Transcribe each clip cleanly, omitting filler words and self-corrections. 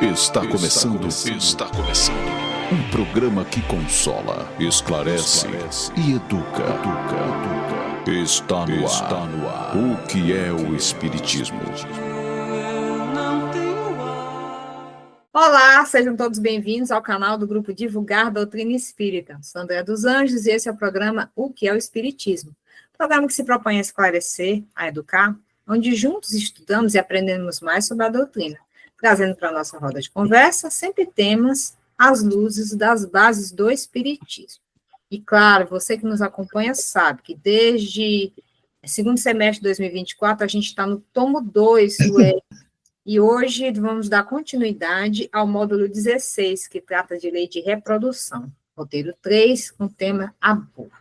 Está começando. Um programa que consola, esclarece e educa. Está no ar. O que é o Espiritismo? Olá, sejam todos bem-vindos ao canal do Grupo Divulgar Doutrina Espírita. Sou André dos Anjos e esse é o programa O que é o Espiritismo? Programa que se propõe a esclarecer, a educar, onde juntos estudamos e aprendemos mais sobre a doutrina, trazendo para a nossa roda de conversa sempre temas às luzes das bases do Espiritismo. E claro, você que nos acompanha sabe que desde segundo semestre de 2024 a gente está no tomo 2 do e hoje vamos dar continuidade ao módulo 16, que trata de lei de reprodução. Roteiro 3, com o tema aborto.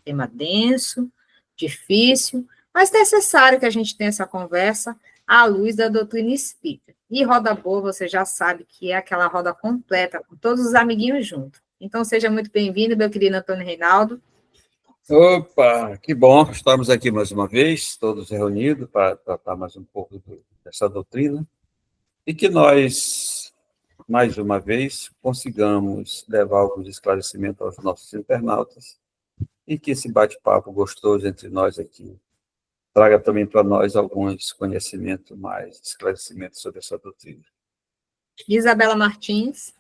Tema denso, difícil, mas necessário que a gente tenha essa conversa à luz da doutrina espírita. E roda boa, você já sabe que é aquela roda completa, com todos os amiguinhos juntos. Então, seja muito bem-vindo, meu querido Antônio Reinaldo. Opa, que bom estarmos aqui mais uma vez, todos reunidos para tratar mais um pouco dessa doutrina e que nós, mais uma vez, consigamos levar alguns esclarecimentos aos nossos internautas e que esse bate-papo gostoso entre nós aqui traga também para nós alguns conhecimentos mais, esclarecimentos sobre essa doutrina. Isabela Martins.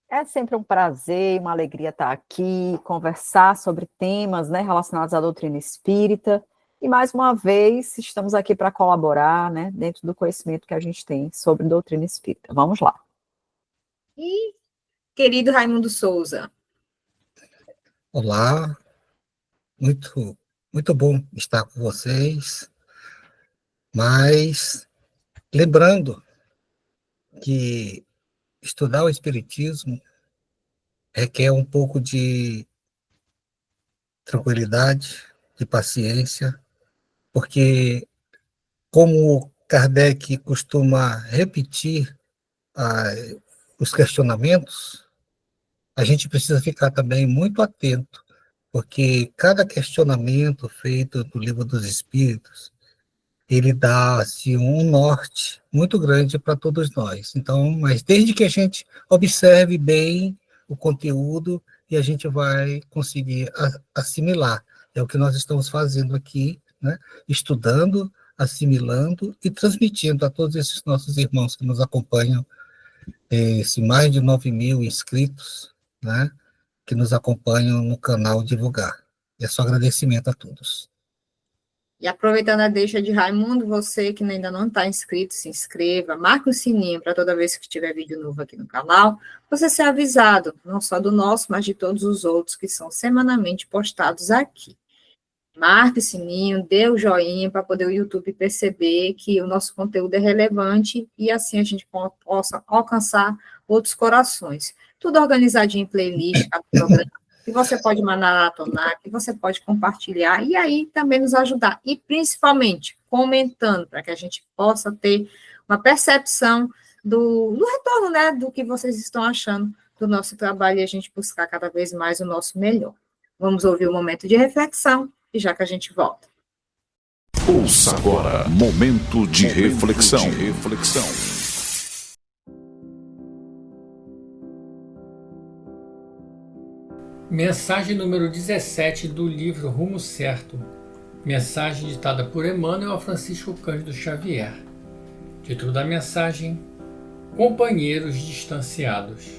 É sempre um prazer e uma alegria estar aqui, conversar sobre temas, relacionados à doutrina espírita. E, mais uma vez, estamos aqui para colaborar, dentro do conhecimento que a gente tem sobre doutrina espírita. Vamos lá. E, querido Raimundo Souza. Olá, muito bom estar com vocês, mas lembrando que estudar o Espiritismo requer um pouco de tranquilidade, de paciência, porque, como Kardec costuma repetir os questionamentos, a gente precisa ficar também muito atento, porque cada questionamento feito no Livro dos Espíritos, ele dá assim, um norte muito grande para todos nós. Então, mas desde que a gente observe bem o conteúdo e a gente vai conseguir assimilar. É o que nós estamos fazendo aqui, estudando, assimilando e transmitindo a todos esses nossos irmãos que nos acompanham, esses mais de 9.000 inscritos, que nos acompanham no canal Divulgar. É só agradecimento a todos. E aproveitando a deixa de Raimundo, você que ainda não está inscrito, se inscreva, marque o sininho para toda vez que tiver vídeo novo aqui no canal, você ser avisado, não só do nosso, mas de todos os outros que são semanalmente postados aqui. Marque o sininho, dê o joinha para poder o YouTube perceber que o nosso conteúdo é relevante e assim a gente possa alcançar outros corações. Tudo organizadinho em playlist, cada programa, que você pode maratonar, que você pode compartilhar e aí também nos ajudar. E principalmente comentando, para que a gente possa ter uma percepção do retorno, do que vocês estão achando do nosso trabalho e a gente buscar cada vez mais o nosso melhor. Vamos ouvir um momento de reflexão e já que a gente volta. Ouça agora, momento de reflexão. Mensagem número 17 do livro Rumo Certo. Mensagem ditada por Emmanuel a Francisco Cândido Xavier. Título da mensagem: Companheiros distanciados.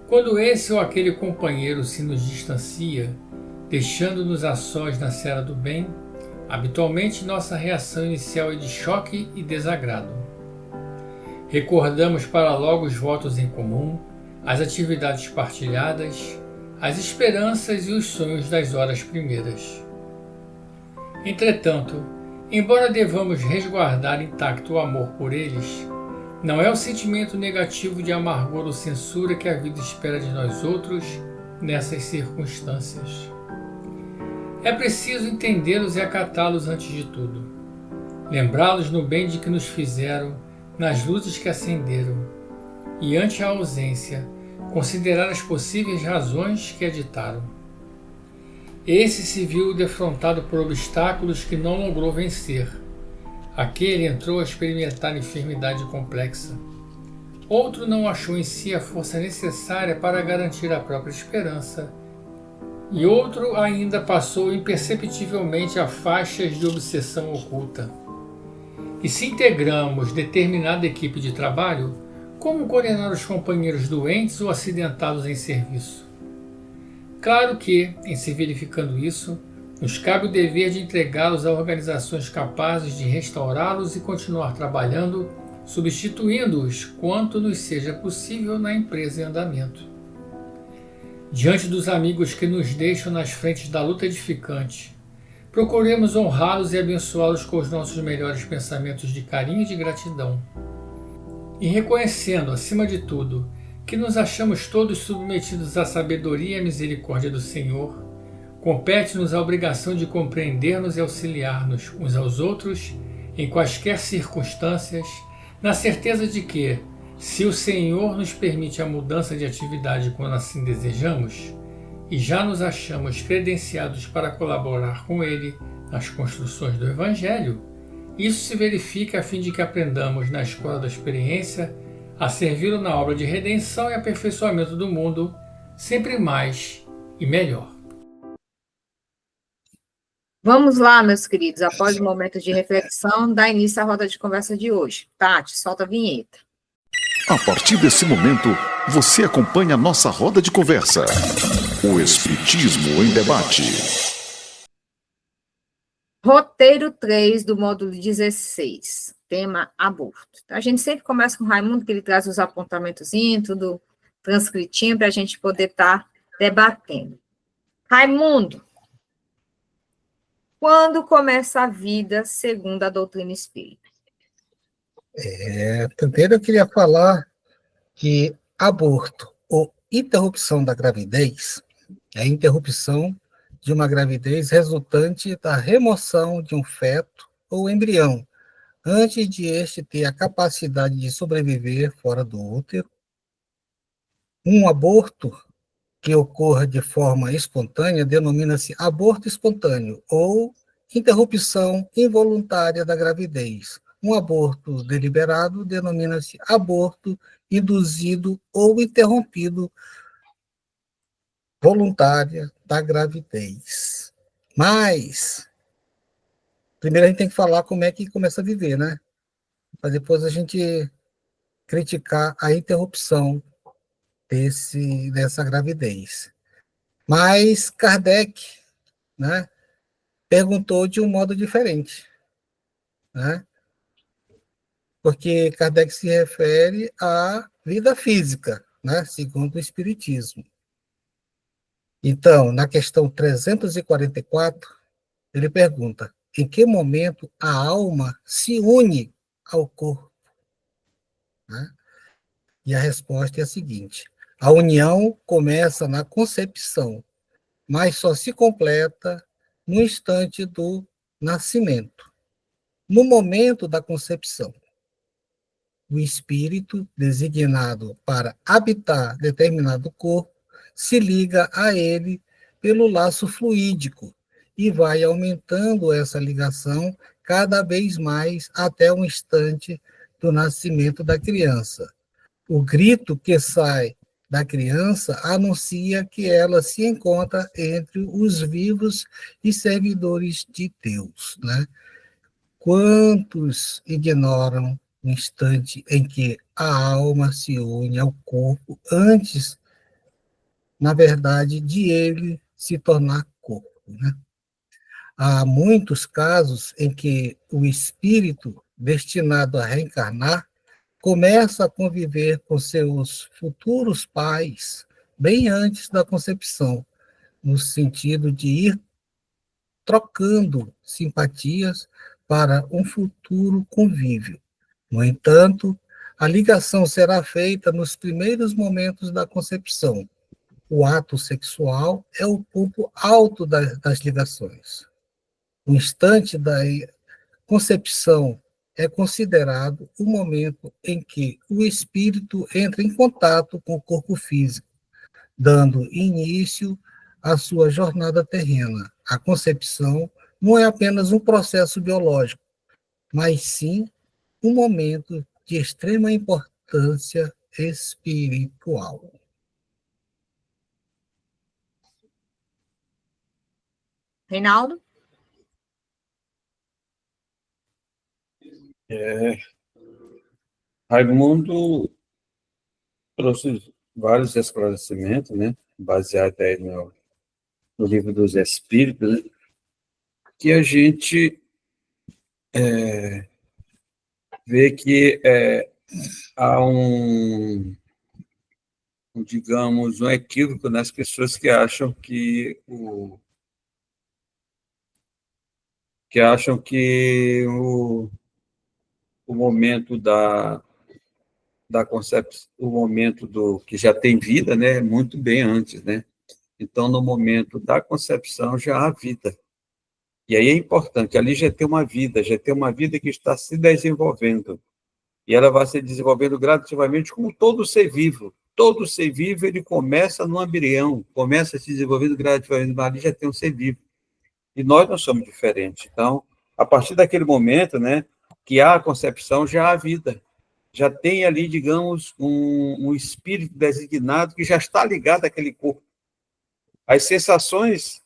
Quando esse ou aquele companheiro se nos distancia, deixando-nos a sós na seara do bem, habitualmente nossa reação inicial é de choque e desagrado. Recordamos para logo os votos em comum, as atividades partilhadas, as esperanças e os sonhos das horas primeiras. Entretanto, embora devamos resguardar intacto o amor por eles, não é o sentimento negativo de amargor ou censura que a vida espera de nós outros nessas circunstâncias. É preciso entendê-los e acatá-los antes de tudo. Lembrá-los no bem de que nos fizeram, nas luzes que acenderam, e ante a ausência, considerar as possíveis razões que editaram. Esse se viu defrontado por obstáculos que não logrou vencer, Aquele entrou a experimentar enfermidade complexa. Outro não achou em si a força necessária para garantir a própria esperança. E outro ainda passou imperceptivelmente a faixas de obsessão oculta. E se integramos determinada equipe de trabalho, como coordenar os companheiros doentes ou acidentados em serviço? Claro que, em se verificando isso, nos cabe o dever de entregá-los a organizações capazes de restaurá-los e continuar trabalhando, substituindo-os quanto nos seja possível na empresa em andamento. Diante dos amigos que nos deixam nas frentes da luta edificante, procuremos honrá-los e abençoá-los com os nossos melhores pensamentos de carinho e de gratidão. E reconhecendo, acima de tudo, que nos achamos todos submetidos à sabedoria e à misericórdia do Senhor, compete-nos a obrigação de compreender-nos e auxiliar-nos uns aos outros em quaisquer circunstâncias, na certeza de que, se o Senhor nos permite a mudança de atividade quando assim desejamos, e já nos achamos credenciados para colaborar com Ele nas construções do Evangelho, isso se verifica a fim de que aprendamos na escola da experiência a servi-lo na obra de redenção e aperfeiçoamento do mundo, sempre mais e melhor. Vamos lá, meus queridos, após o momento de reflexão, dá início à roda de conversa de hoje. Tati, solta a vinheta. A partir desse momento, você acompanha a nossa roda de conversa. O Espiritismo em Debate. Roteiro 3 do módulo 16, tema aborto. A gente sempre começa com o Raimundo, que ele traz os apontamentozinhos, tudo transcritinho, para a gente poder estar debatendo. Raimundo, quando começa a vida segundo a doutrina espírita? Primeiro eu queria falar que aborto ou interrupção da gravidez é a interrupção de uma gravidez resultante da remoção de um feto ou embrião, antes de este ter a capacidade de sobreviver fora do útero. Um aborto que ocorra de forma espontânea denomina-se aborto espontâneo ou interrupção involuntária da gravidez. Um aborto deliberado denomina-se aborto induzido ou interrompido voluntária da gravidez. Mas, primeiro a gente tem que falar como é que começa a viver, né? Para depois a gente criticar a interrupção dessa gravidez. Mas Kardec, né, perguntou de um modo diferente, né? Porque Kardec se refere à vida física, né, segundo o Espiritismo. Então, na questão 344, ele pergunta: em que momento a alma se une ao corpo? Né? E a resposta é a seguinte: a união começa na concepção, mas só se completa no instante do nascimento. No momento da concepção, o espírito, designado para habitar determinado corpo, se liga a ele pelo laço fluídico e vai aumentando essa ligação cada vez mais até o instante do nascimento da criança. O grito que sai da criança anuncia que ela se encontra entre os vivos e servidores de Deus, né? Quantos ignoram o instante em que a alma se une ao corpo antes, na verdade, de ele se tornar corpo, né? Há muitos casos em que o espírito destinado a reencarnar começa a conviver com seus futuros pais bem antes da concepção, no sentido de ir trocando simpatias para um futuro convívio. No entanto, a ligação será feita nos primeiros momentos da concepção. O ato sexual é o ponto alto das ligações. O instante da concepção é considerado o momento em que o espírito entra em contato com o corpo físico, dando início à sua jornada terrena. A concepção não é apenas um processo biológico, mas sim um momento de extrema importância espiritual. Reinaldo? Raimundo trouxe vários esclarecimentos, né, baseado aí no livro dos Espíritos, né, que a gente vê que há digamos, um equívoco nas pessoas que acham o momento da concepção, o momento do que já tem vida, né, muito bem antes, né? Então, no momento da concepção já há vida. E aí é importante, ali já tem uma vida que está se desenvolvendo. E ela vai se desenvolvendo gradativamente como todo ser vivo. Todo ser vivo, ele começa no embrião, começa se desenvolvendo gradativamente, mas ali já tem um ser vivo. E nós não somos diferentes. Então, a partir daquele momento, né, que há a concepção, já há vida. Já tem ali, digamos, um espírito designado que já está ligado àquele corpo. As sensações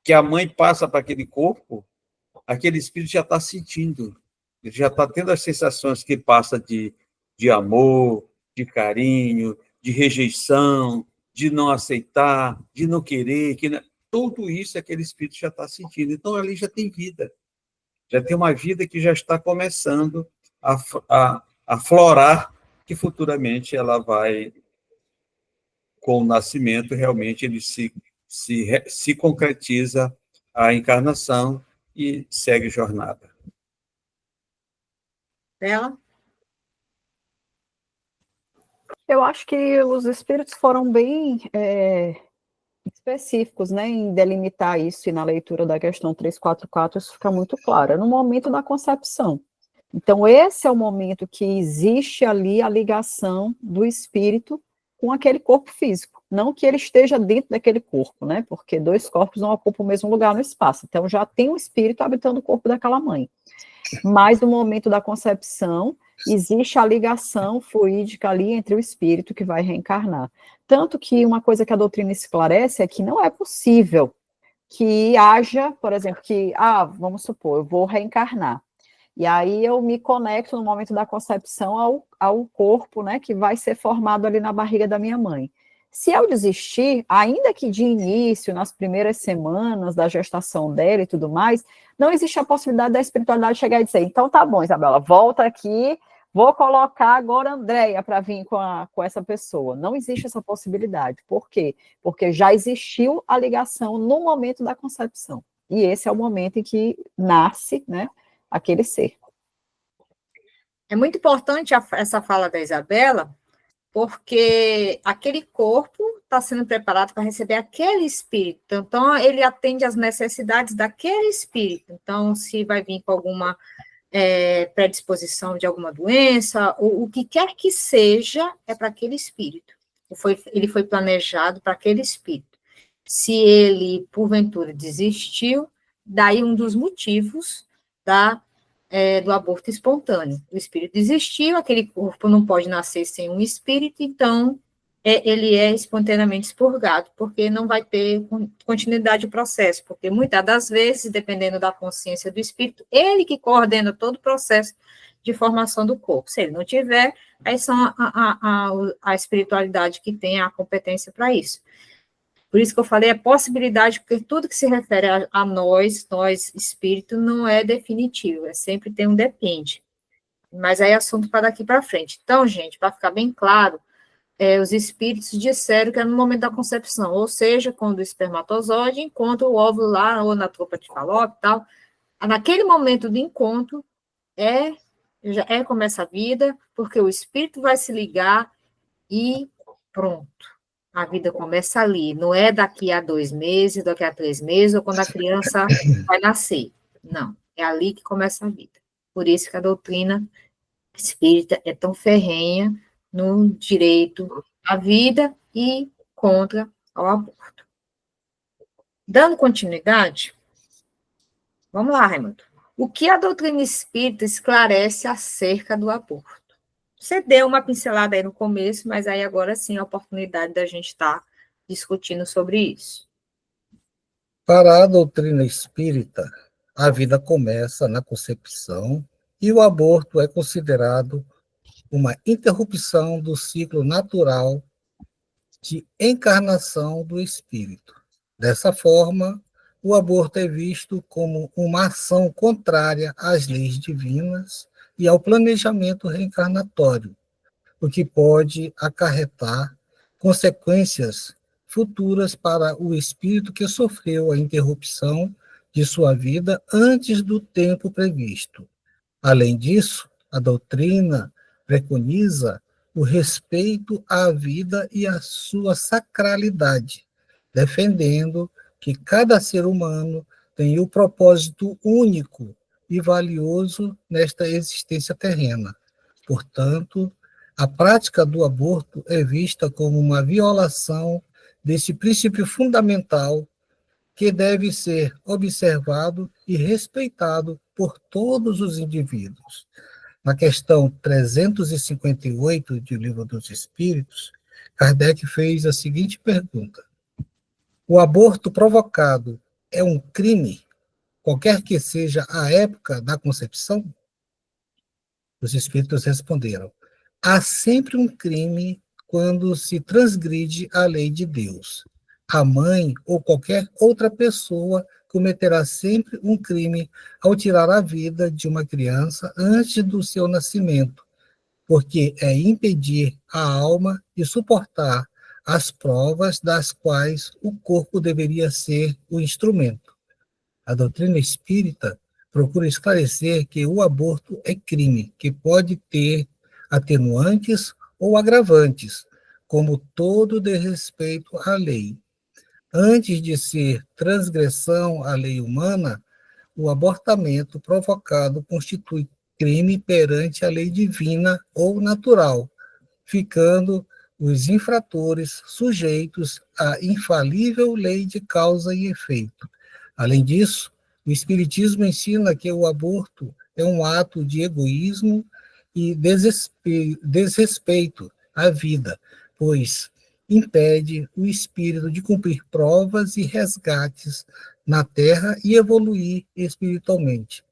que a mãe passa para aquele corpo, aquele espírito já está sentindo. Ele já está tendo as sensações que passa de amor, de carinho, de rejeição, de não aceitar, de não querer. Tudo isso aquele espírito já está sentindo. Então, ali já tem vida. Já tem uma vida que já está começando a florar, que futuramente ela vai, com o nascimento, realmente ele se concretiza a encarnação e segue jornada. Bela? Eu acho que os espíritos foram bem específicos, né, em delimitar isso, e na leitura da questão 344 isso fica muito claro, é no momento da concepção. Então, esse é o momento que existe ali a ligação do espírito com aquele corpo físico, não que ele esteja dentro daquele corpo, né, porque dois corpos não ocupam o mesmo lugar no espaço, então já tem um espírito habitando o corpo daquela mãe. Mas no momento da concepção, existe a ligação fluídica ali entre o espírito que vai reencarnar. Tanto que uma coisa que a doutrina esclarece é que não é possível que haja, por exemplo, vamos supor, eu vou reencarnar. E aí eu me conecto no momento da concepção ao corpo, né, que vai ser formado ali na barriga da minha mãe. Se eu desistir, ainda que de início, nas primeiras semanas da gestação dela e tudo mais, não existe a possibilidade da espiritualidade chegar e dizer, então tá bom, Isabela, volta aqui, vou colocar agora a Andréia para vir com essa pessoa. Não existe essa possibilidade. Por quê? Porque já existiu a ligação no momento da concepção. E esse é o momento em que nasce, né, aquele ser. É muito importante essa fala da Isabela, porque aquele corpo está sendo preparado para receber aquele espírito. Então, ele atende às necessidades daquele espírito. Então, se vai vir com alguma predisposição de alguma doença, ou o que quer que seja, é para aquele espírito. Ele foi planejado para aquele espírito. Se ele, porventura, desistiu, daí um dos motivos do aborto espontâneo. O espírito desistiu, aquele corpo não pode nascer sem um espírito, então ele é espontaneamente expurgado, porque não vai ter continuidade do processo, porque muitas das vezes, dependendo da consciência do espírito, ele que coordena todo o processo de formação do corpo. Se ele não tiver, aí são a espiritualidade que tem a competência para isso. Por isso que eu falei a possibilidade, porque tudo que se refere a nós espírito, não é definitivo, sempre tem um depende. Mas aí é assunto para daqui para frente. Então, gente, para ficar bem claro, os espíritos disseram que é no momento da concepção, ou seja, quando o espermatozoide encontra o óvulo lá, ou na trompa de Falópio e tal, naquele momento do encontro, já começa a vida, porque o espírito vai se ligar e pronto. A vida começa ali, não é daqui a 2 meses, daqui a 3 meses, ou quando a criança vai nascer. Não, é ali que começa a vida. Por isso que a doutrina espírita é tão ferrenha no direito à vida e contra ao aborto. Dando continuidade, vamos lá, Raimundo. O que a doutrina espírita esclarece acerca do aborto? Você deu uma pincelada aí no começo, mas aí agora sim a oportunidade da gente estar discutindo sobre isso. Para a doutrina espírita, a vida começa na concepção e o aborto é considerado uma interrupção do ciclo natural de encarnação do espírito. Dessa forma, o aborto é visto como uma ação contrária às leis divinas e ao planejamento reencarnatório, o que pode acarretar consequências futuras para o espírito que sofreu a interrupção de sua vida antes do tempo previsto. Além disso, a doutrina preconiza o respeito à vida e à sua sacralidade, defendendo que cada ser humano tem o propósito único e valioso nesta existência terrena. Portanto, a prática do aborto é vista como uma violação desse princípio fundamental que deve ser observado e respeitado por todos os indivíduos. Na questão 358 do Livro dos Espíritos, Kardec fez a seguinte pergunta: o aborto provocado é um crime, qualquer que seja a época da concepção? Os espíritos responderam: há sempre um crime quando se transgride a lei de Deus. A mãe ou qualquer outra pessoa cometerá sempre um crime ao tirar a vida de uma criança antes do seu nascimento, porque é impedir a alma de suportar as provas das quais o corpo deveria ser o instrumento. A doutrina espírita procura esclarecer que o aborto é crime, que pode ter atenuantes ou agravantes, como todo desrespeito à lei. Antes de ser transgressão à lei humana, o abortamento provocado constitui crime perante a lei divina ou natural, ficando os infratores sujeitos à infalível lei de causa e efeito. Além disso, o Espiritismo ensina que o aborto é um ato de egoísmo e desrespeito à vida, pois impede o espírito de cumprir provas e resgates na Terra e evoluir espiritualmente.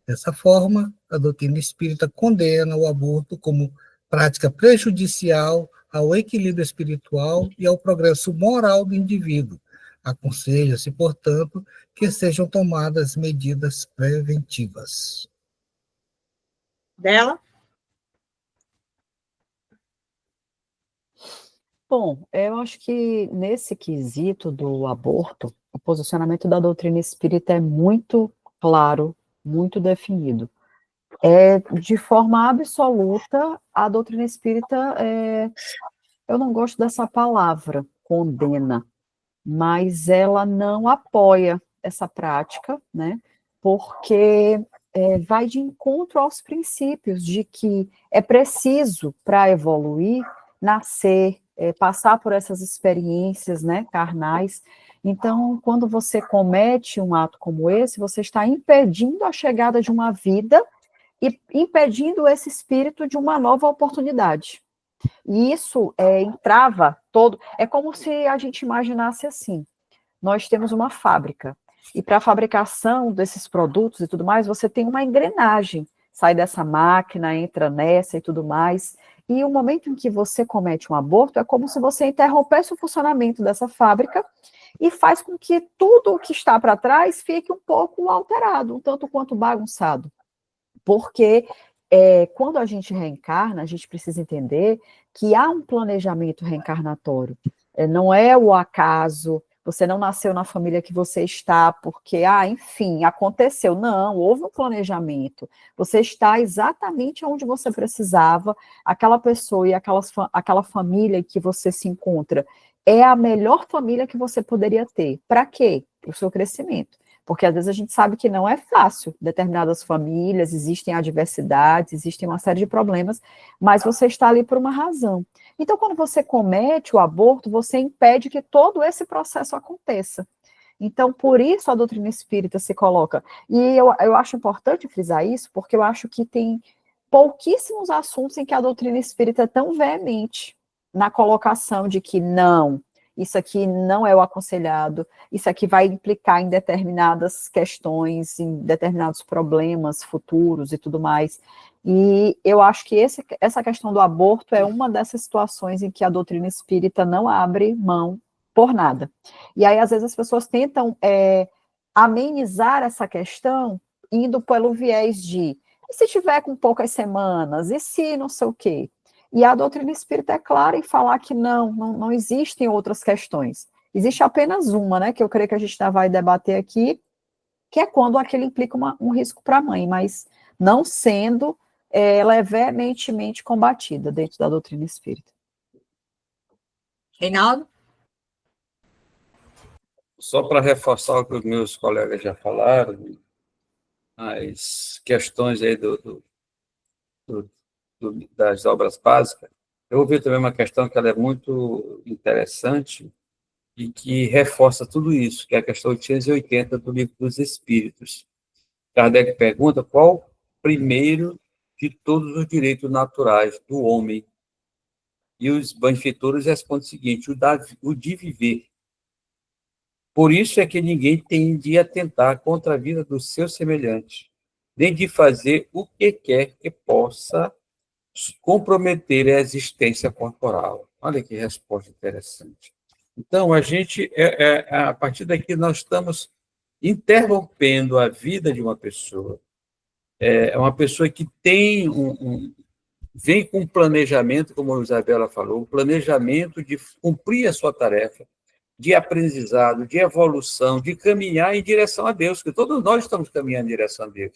Dessa forma, a doutrina espírita condena o aborto como prática prejudicial ao equilíbrio espiritual e ao progresso moral do indivíduo. Aconselha-se, portanto, que sejam tomadas medidas preventivas. Dela? Bom, eu acho que nesse quesito do aborto, o posicionamento da doutrina espírita é muito claro, muito definido. De forma absoluta, a doutrina espírita, eu não gosto dessa palavra, condena, mas ela não apoia essa prática, né? Porque vai de encontro aos princípios de que é preciso, para evoluir, nascer, passar por essas experiências, né, carnais. Então, quando você comete um ato como esse, você está impedindo a chegada de uma vida e impedindo esse espírito de uma nova oportunidade. E isso entrava todo. É como se a gente imaginasse assim: nós temos uma fábrica, e para a fabricação desses produtos e tudo mais, você tem uma engrenagem, sai dessa máquina, entra nessa e tudo mais. E o momento em que você comete um aborto é como se você interrompesse o funcionamento dessa fábrica e faz com que tudo o que está para trás fique um pouco alterado, um tanto quanto bagunçado. Porque quando a gente reencarna, a gente precisa entender que há um planejamento reencarnatório. Não é o acaso, você não nasceu na família que você está porque, enfim, aconteceu. Não, houve um planejamento. Você está exatamente onde você precisava, aquela pessoa e aquela família que você se encontra é a melhor família que você poderia ter. Para quê? Para o seu crescimento. Porque às vezes a gente sabe que não é fácil, determinadas famílias, existem adversidades, existem uma série de problemas, mas você está ali por uma razão. Então, quando você comete o aborto, você impede que todo esse processo aconteça. Então, por isso a doutrina espírita se coloca. E eu acho importante frisar isso, porque eu acho que tem pouquíssimos assuntos em que a doutrina espírita é tão veemente na colocação de que não, isso aqui não é o aconselhado, isso aqui vai implicar em determinadas questões, em determinados problemas futuros e tudo mais. E eu acho que essa questão do aborto é uma dessas situações em que a doutrina espírita não abre mão por nada. E aí, às vezes, as pessoas tentam amenizar essa questão indo pelo viés de e se tiver com poucas semanas? E se não sei o quê? E a doutrina espírita é clara em falar que não existem outras questões. Existe apenas uma, né, que eu creio que a gente ainda vai debater aqui, que é quando aquele implica um risco para a mãe, mas não sendo levemente combatida dentro da doutrina espírita. Reinaldo? Só para reforçar o que os meus colegas já falaram, as questões aí das obras básicas, eu ouvi também uma questão que ela é muito interessante e que reforça tudo isso, que é a questão 880 do Livro dos Espíritos. Kardec pergunta qual o primeiro de todos os direitos naturais do homem. E os benfeitores respondem o seguinte: o de viver. Por isso é que ninguém tem de atentar contra a vida do seu semelhante, nem de fazer o que quer que possa comprometer a existência corporal. Olha que resposta interessante. Então, a gente, a partir daqui, nós estamos interrompendo a vida de uma pessoa. É uma pessoa que tem vem com um planejamento, como a Isabela falou, um planejamento de cumprir a sua tarefa, de aprendizado, de evolução, de caminhar em direção a Deus, que todos nós estamos caminhando em direção a Deus.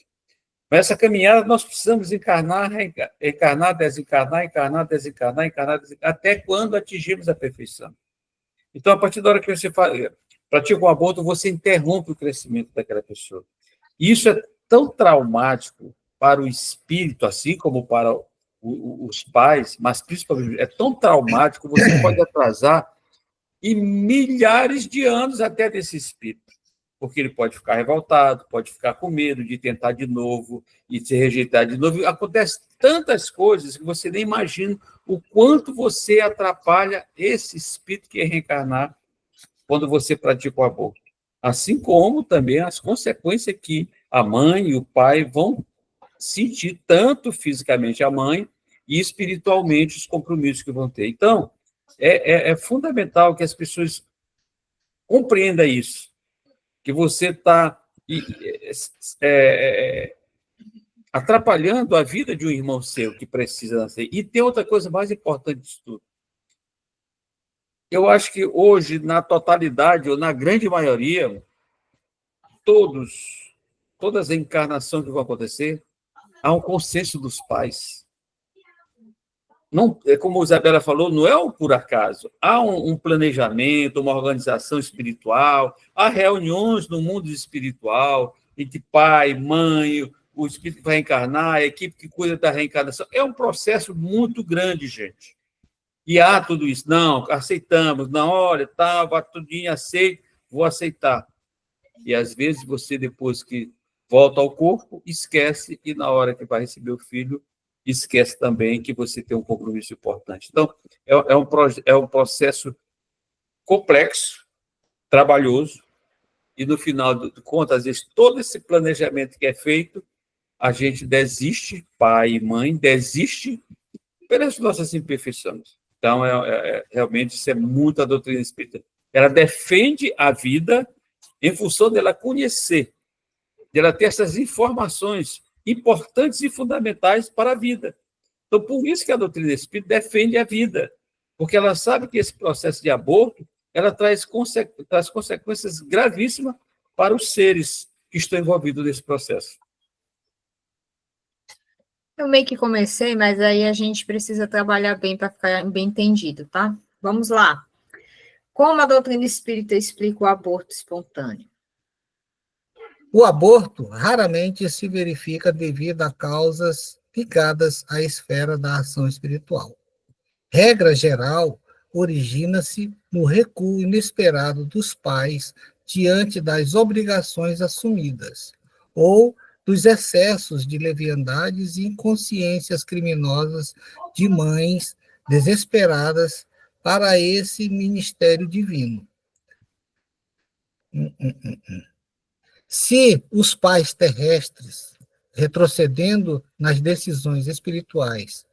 Mas essa caminhada nós precisamos encarnar, desencarnar, até quando atingirmos a perfeição. Então, a partir da hora que você pratica o aborto, você interrompe o crescimento daquela pessoa. E isso é tão traumático para o espírito, assim como para os pais, mas principalmente é tão traumático, você pode atrasar e milhares de anos até desse espírito, porque ele pode ficar revoltado, pode ficar com medo de tentar de novo e se rejeitar de novo. Acontece tantas coisas que você nem imagina o quanto você atrapalha esse espírito que é reencarnar quando você pratica o aborto. Assim como também as consequências que a mãe e o pai vão sentir, tanto fisicamente a mãe e espiritualmente os compromissos que vão ter. Então, é fundamental que as pessoas compreendam isso, que você está atrapalhando a vida de um irmão seu que precisa nascer. E tem outra coisa mais importante disso tudo. Eu acho que hoje, na totalidade, ou na grande maioria, todas as encarnações que vão acontecer, há um consenso dos pais. Não, como a Isabela falou, não é um por acaso. Há um planejamento, uma organização espiritual, há reuniões no mundo espiritual, entre pai, mãe, o espírito que vai reencarnar, a equipe que cuida da reencarnação. É um processo muito grande, gente. E há tudo isso. Não, aceitamos. Não, olha, tá, tudinho, aceito, vou aceitar. E, às vezes, você, depois que volta ao corpo, esquece, e na hora que vai receber o filho, esquece também que você tem um compromisso importante. Então, é um processo complexo, trabalhoso, e, no final de contas, às vezes, todo esse planejamento que é feito, a gente desiste, pai e mãe, desiste pelas nossas imperfeições. Então, realmente, isso é muito a doutrina espírita. Ela defende a vida em função dela conhecer, dela ter essas informações importantes e fundamentais para a vida. Então, por isso que a doutrina espírita defende a vida, porque ela sabe que esse processo de aborto ela traz consequências gravíssimas para os seres que estão envolvidos nesse processo. Eu meio que comecei, mas aí a gente precisa trabalhar bem para ficar bem entendido, tá? Vamos lá. Como a doutrina espírita explica o aborto espontâneo? O aborto raramente se verifica devido a causas ligadas à esfera da ação espiritual. Regra geral, origina-se no recuo inesperado dos pais diante das obrigações assumidas, ou dos excessos de leviandades e inconsciências criminosas de mães desesperadas para esse ministério divino. Se os pais terrestres, retrocedendo nas decisões espirituais,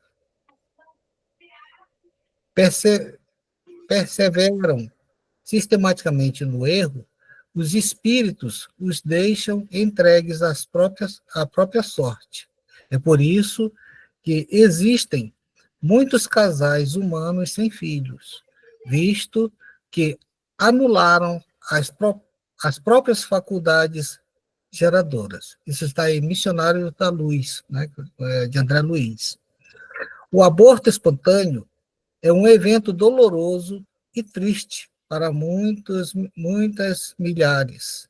perseveram sistematicamente no erro, os espíritos os deixam entregues à própria sorte. É por isso que existem muitos casais humanos sem filhos, visto que anularam as próprias faculdades geradoras. Isso está em Missionário da Luz, né, de André Luiz. O aborto espontâneo é um evento doloroso e triste para muitas milhares.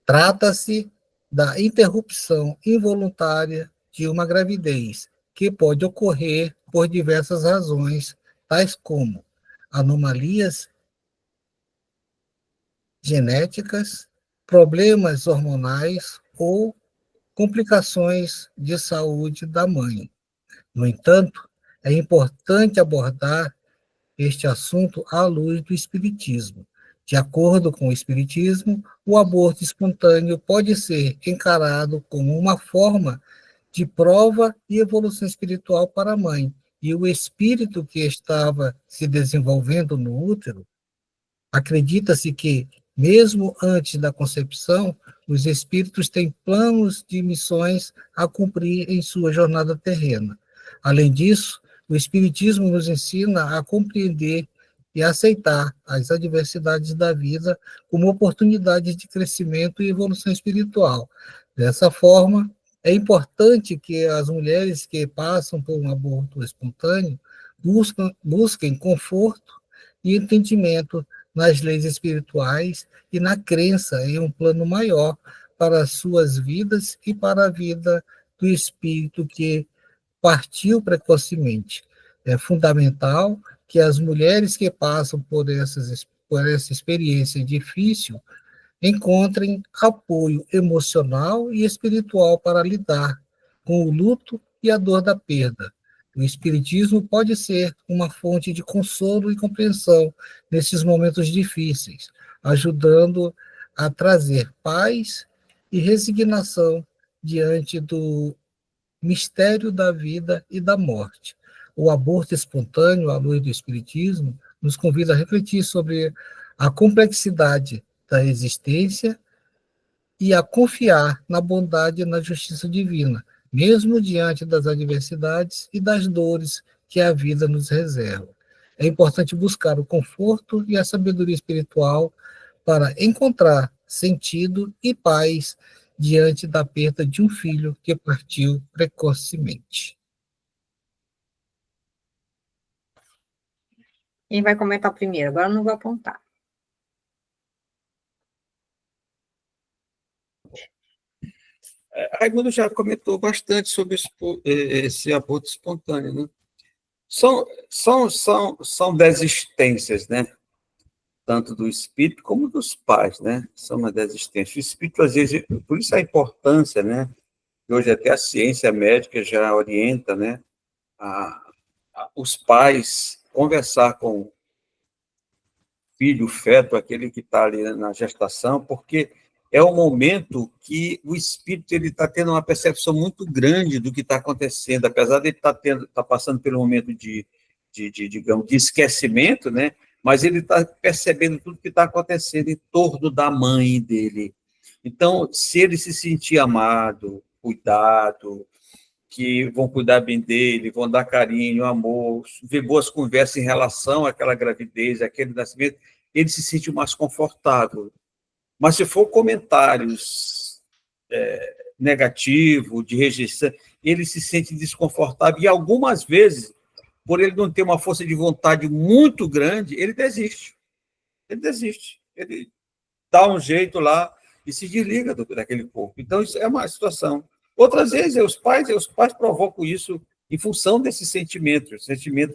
Trata-se da interrupção involuntária de uma gravidez, que pode ocorrer por diversas razões, tais como anomalias genéticas, problemas hormonais ou complicações de saúde da mãe. No entanto, é importante abordar este assunto à luz do Espiritismo. De acordo com o Espiritismo, o aborto espontâneo pode ser encarado como uma forma de prova e evolução espiritual para a mãe, e o espírito que estava se desenvolvendo no útero. Acredita-se que, mesmo antes da concepção, os espíritos têm planos de missões a cumprir em sua jornada terrena. Além disso, o Espiritismo nos ensina a compreender e aceitar as adversidades da vida como oportunidades de crescimento e evolução espiritual. Dessa forma, é importante que as mulheres que passam por um aborto espontâneo busquem conforto e entendimento nas leis espirituais e na crença em um plano maior para as suas vidas e para a vida do espírito que partiu precocemente. É fundamental que as mulheres que passam por essa experiência difícil encontrem apoio emocional e espiritual para lidar com o luto e a dor da perda. O Espiritismo pode ser uma fonte de consolo e compreensão nesses momentos difíceis, ajudando a trazer paz e resignação diante do mistério da vida e da morte. O aborto espontâneo, à luz do Espiritismo, nos convida a refletir sobre a complexidade da existência e a confiar na bondade e na justiça divina, mesmo diante das adversidades e das dores que a vida nos reserva. É importante buscar o conforto e a sabedoria espiritual para encontrar sentido e paz diante da perda de um filho que partiu precocemente. Quem vai comentar primeiro? Agora eu não vou apontar. Raimundo já comentou bastante sobre esse aborto espontâneo, né? São desistências, né? Tanto do espírito como dos pais, né? São uma desistência. O espírito, às vezes, por isso a importância, né? Que hoje até a ciência médica já orienta, né? Os pais conversar com o filho, o feto, aquele que está ali na gestação, porque é o momento que o espírito ele está tendo uma percepção muito grande do que está acontecendo, apesar de ele estar passando pelo momento digamos, de esquecimento, né? Mas ele está percebendo tudo que está acontecendo em torno da mãe dele. Então, se ele se sentir amado, cuidado, que vão cuidar bem dele, vão dar carinho, amor, ver boas conversas em relação àquela gravidez, àquele nascimento, ele se sente mais confortável. Mas se for comentários negativos, de rejeição, ele se sente desconfortável e algumas vezes, por ele não ter uma força de vontade muito grande, ele desiste. Ele dá um jeito lá e se desliga daquele corpo. Então, isso é uma situação. Outras vezes, os pais provocam isso em função desse sentimento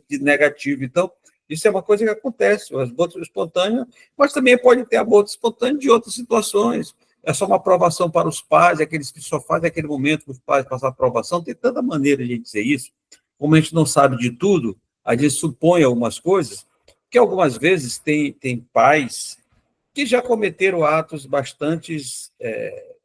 de negativo. Então, Isso é uma coisa que acontece, o aborto espontâneo, mas também pode ter aborto espontâneo de outras situações. É só uma aprovação para os pais, aqueles que só fazem aquele momento que os pais passam a aprovação. Tem tanta maneira de dizer isso. Como a gente não sabe de tudo, a gente supõe algumas coisas, que algumas vezes tem pais que já cometeram atos bastante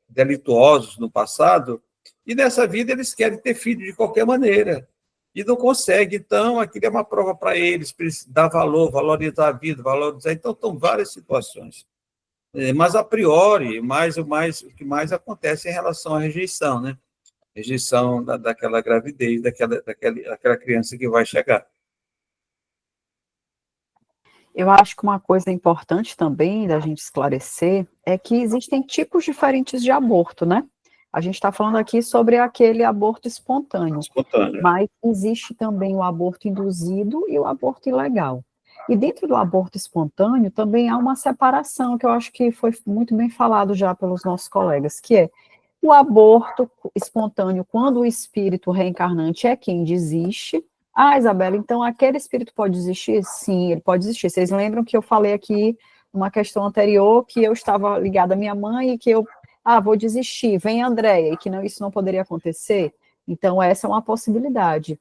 delituosos no passado, e nessa vida eles querem ter filho de qualquer maneira, e não conseguem. Então, aquilo é uma prova para eles dar valor, valorizar a vida, valorizar. Então, estão várias situações. Mas, a priori, o que mais acontece é em relação à rejeição, né? Rejeição daquela gravidez, daquela criança que vai chegar. Eu acho que uma coisa importante também da gente esclarecer é que existem tipos diferentes de aborto, né? A gente está falando aqui sobre aquele aborto espontâneo, mas existe também o aborto induzido e o aborto ilegal. E dentro do aborto espontâneo também há uma separação, que eu acho que foi muito bem falado já pelos nossos colegas, que é o aborto espontâneo, quando o espírito reencarnante é quem desiste. Ah, Isabela, então aquele espírito pode existir? Sim, ele pode existir. Vocês lembram que eu falei aqui numa questão anterior que eu estava ligada à minha mãe e que eu, vou desistir, vem Andréia, e que não, isso não poderia acontecer? Então, essa é uma possibilidade.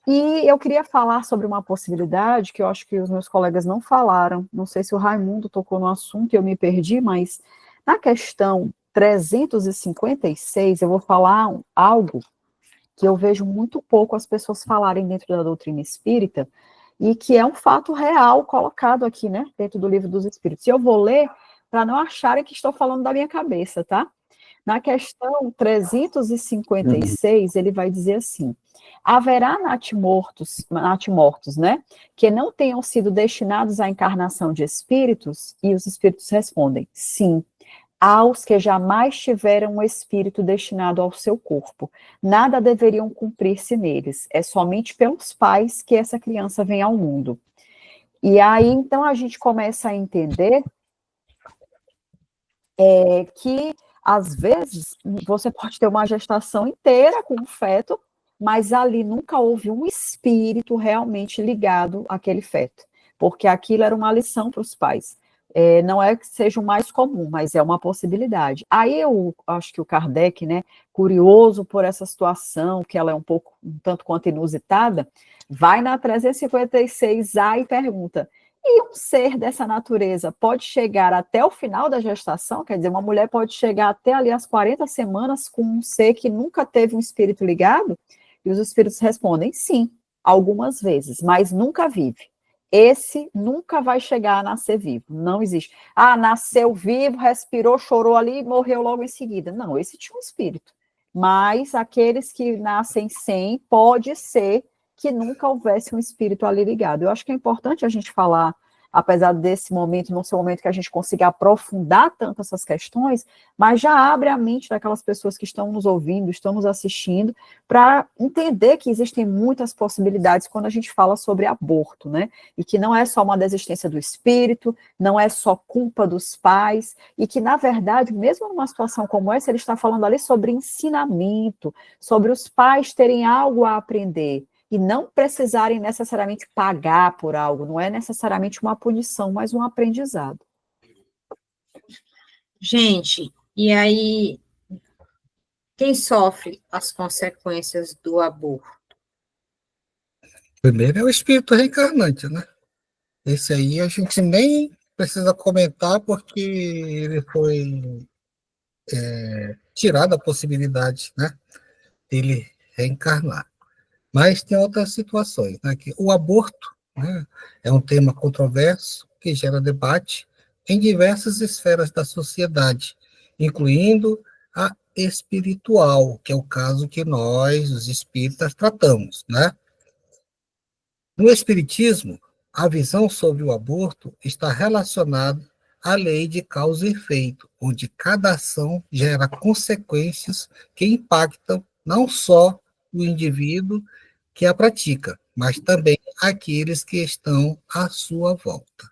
E eu queria falar sobre uma possibilidade que eu acho que os meus colegas não falaram, não sei se o Raimundo tocou no assunto e eu me perdi, mas na questão 356, eu vou falar algo que eu vejo muito pouco as pessoas falarem dentro da doutrina espírita, e que é um fato real colocado aqui, né, dentro do Livro dos Espíritos. E eu vou ler para não acharem que estou falando da minha cabeça, tá? Na questão 356, ele vai dizer assim: haverá natimortos, né, que não tenham sido destinados à encarnação de espíritos? E os espíritos respondem, sim, aos que jamais tiveram um espírito destinado ao seu corpo. Nada deveriam cumprir-se neles. É somente pelos pais que essa criança vem ao mundo. E aí, então, a gente começa a entender que, às vezes, você pode ter uma gestação inteira com um feto, mas ali nunca houve um espírito realmente ligado àquele feto, porque aquilo era uma lição para os pais. Não é que seja o mais comum, mas é uma possibilidade. Aí eu acho que o Kardec, né, curioso por essa situação, que ela é um tanto quanto inusitada, vai na 356A e pergunta: e um ser dessa natureza pode chegar até o final da gestação? Quer dizer, uma mulher pode chegar até ali as 40 semanas com um ser que nunca teve um espírito ligado? E os espíritos respondem, sim, algumas vezes, mas nunca vive. Esse nunca vai chegar a nascer vivo, não existe. Nasceu vivo, respirou, chorou ali e morreu logo em seguida. Não, esse tinha um espírito. Mas aqueles que nascem sem, pode ser que nunca houvesse um espírito ali ligado. Eu acho que é importante a gente falar, apesar desse momento não ser um momento que a gente consiga aprofundar tanto essas questões, mas já abre a mente daquelas pessoas que estão nos ouvindo, estão nos assistindo, para entender que existem muitas possibilidades quando a gente fala sobre aborto, né? E que não é só uma desistência do espírito, não é só culpa dos pais, e que, na verdade, mesmo numa situação como essa, ele está falando ali sobre ensinamento, sobre os pais terem algo a aprender, e não precisarem necessariamente pagar por algo, não é necessariamente uma punição, mas um aprendizado. Gente, e aí, quem sofre as consequências do aborto? Primeiro é o espírito reencarnante, né? Esse aí a gente nem precisa comentar, porque ele foi tirado a possibilidade, né, dele reencarnar. Mas tem outras situações, né, que o aborto, né, é um tema controverso que gera debate em diversas esferas da sociedade, incluindo a espiritual, que é o caso que nós, os espíritas, tratamos, né? No espiritismo, a visão sobre o aborto está relacionada à lei de causa e efeito, onde cada ação gera consequências que impactam não só o indivíduo que a pratica, mas também aqueles que estão à sua volta.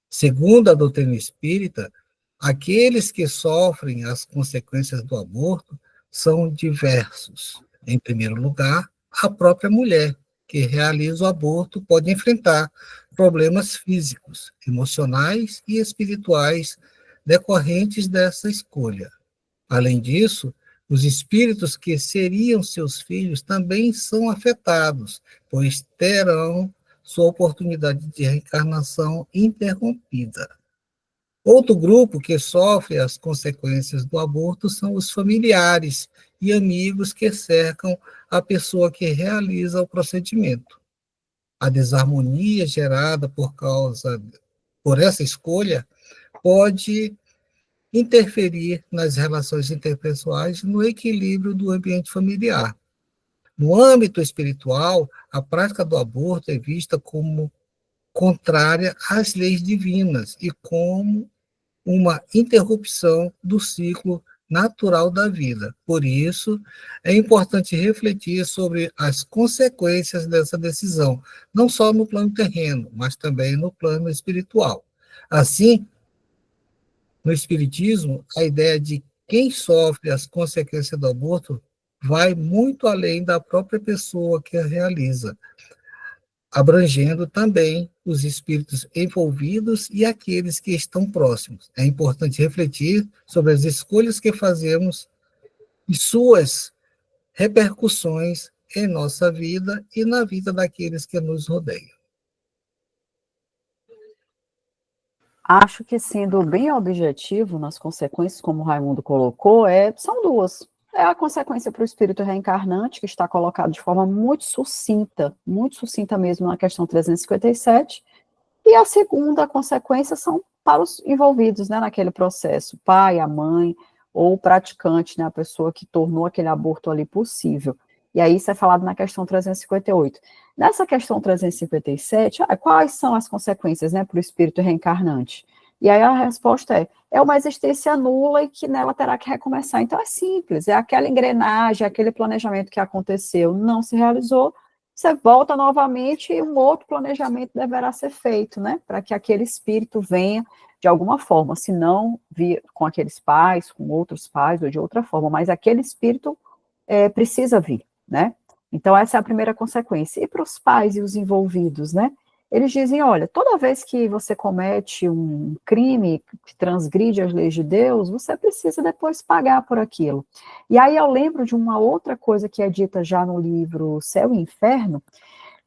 Segundo a doutrina espírita, aqueles que sofrem as consequências do aborto são diversos. Em primeiro lugar, a própria mulher que realiza o aborto pode enfrentar problemas físicos, emocionais e espirituais decorrentes dessa escolha. Além disso, os espíritos que seriam seus filhos também são afetados, pois terão sua oportunidade de reencarnação interrompida. Outro grupo que sofre as consequências do aborto são os familiares e amigos que cercam a pessoa que realiza o procedimento. A desarmonia gerada por essa escolha pode interferir nas relações interpessoais e no equilíbrio do ambiente familiar. No âmbito espiritual, a prática do aborto é vista como contrária às leis divinas e como uma interrupção do ciclo natural da vida. Por isso, é importante refletir sobre as consequências dessa decisão, não só no plano terreno, mas também no plano espiritual. Assim, no Espiritismo, a ideia de quem sofre as consequências do aborto vai muito além da própria pessoa que a realiza, abrangendo também os espíritos envolvidos e aqueles que estão próximos. É importante refletir sobre as escolhas que fazemos e suas repercussões em nossa vida e na vida daqueles que nos rodeiam. Acho que, sendo bem objetivo nas consequências, como o Raimundo colocou, são duas. É a consequência para o espírito reencarnante, que está colocado de forma muito sucinta mesmo na questão 357, e a segunda consequência são para os envolvidos, né, naquele processo, o pai, a mãe, ou o praticante, né, a pessoa que tornou aquele aborto ali possível. E aí isso é falado na questão 358. Nessa questão 357, quais são as consequências, né, para o espírito reencarnante? E aí a resposta é uma existência nula e que nela terá que recomeçar. Então é simples, é aquela engrenagem, aquele planejamento que aconteceu, não se realizou, você volta novamente e um outro planejamento deverá ser feito, né, para que aquele espírito venha de alguma forma, se não vir com aqueles pais, com outros pais ou de outra forma, mas aquele espírito precisa vir, né? Então essa é a primeira consequência. E para os pais e os envolvidos, né? Eles dizem, olha, toda vez que você comete um crime que transgride as leis de Deus, você precisa depois pagar por aquilo. E aí eu lembro de uma outra coisa que é dita já no livro Céu e Inferno,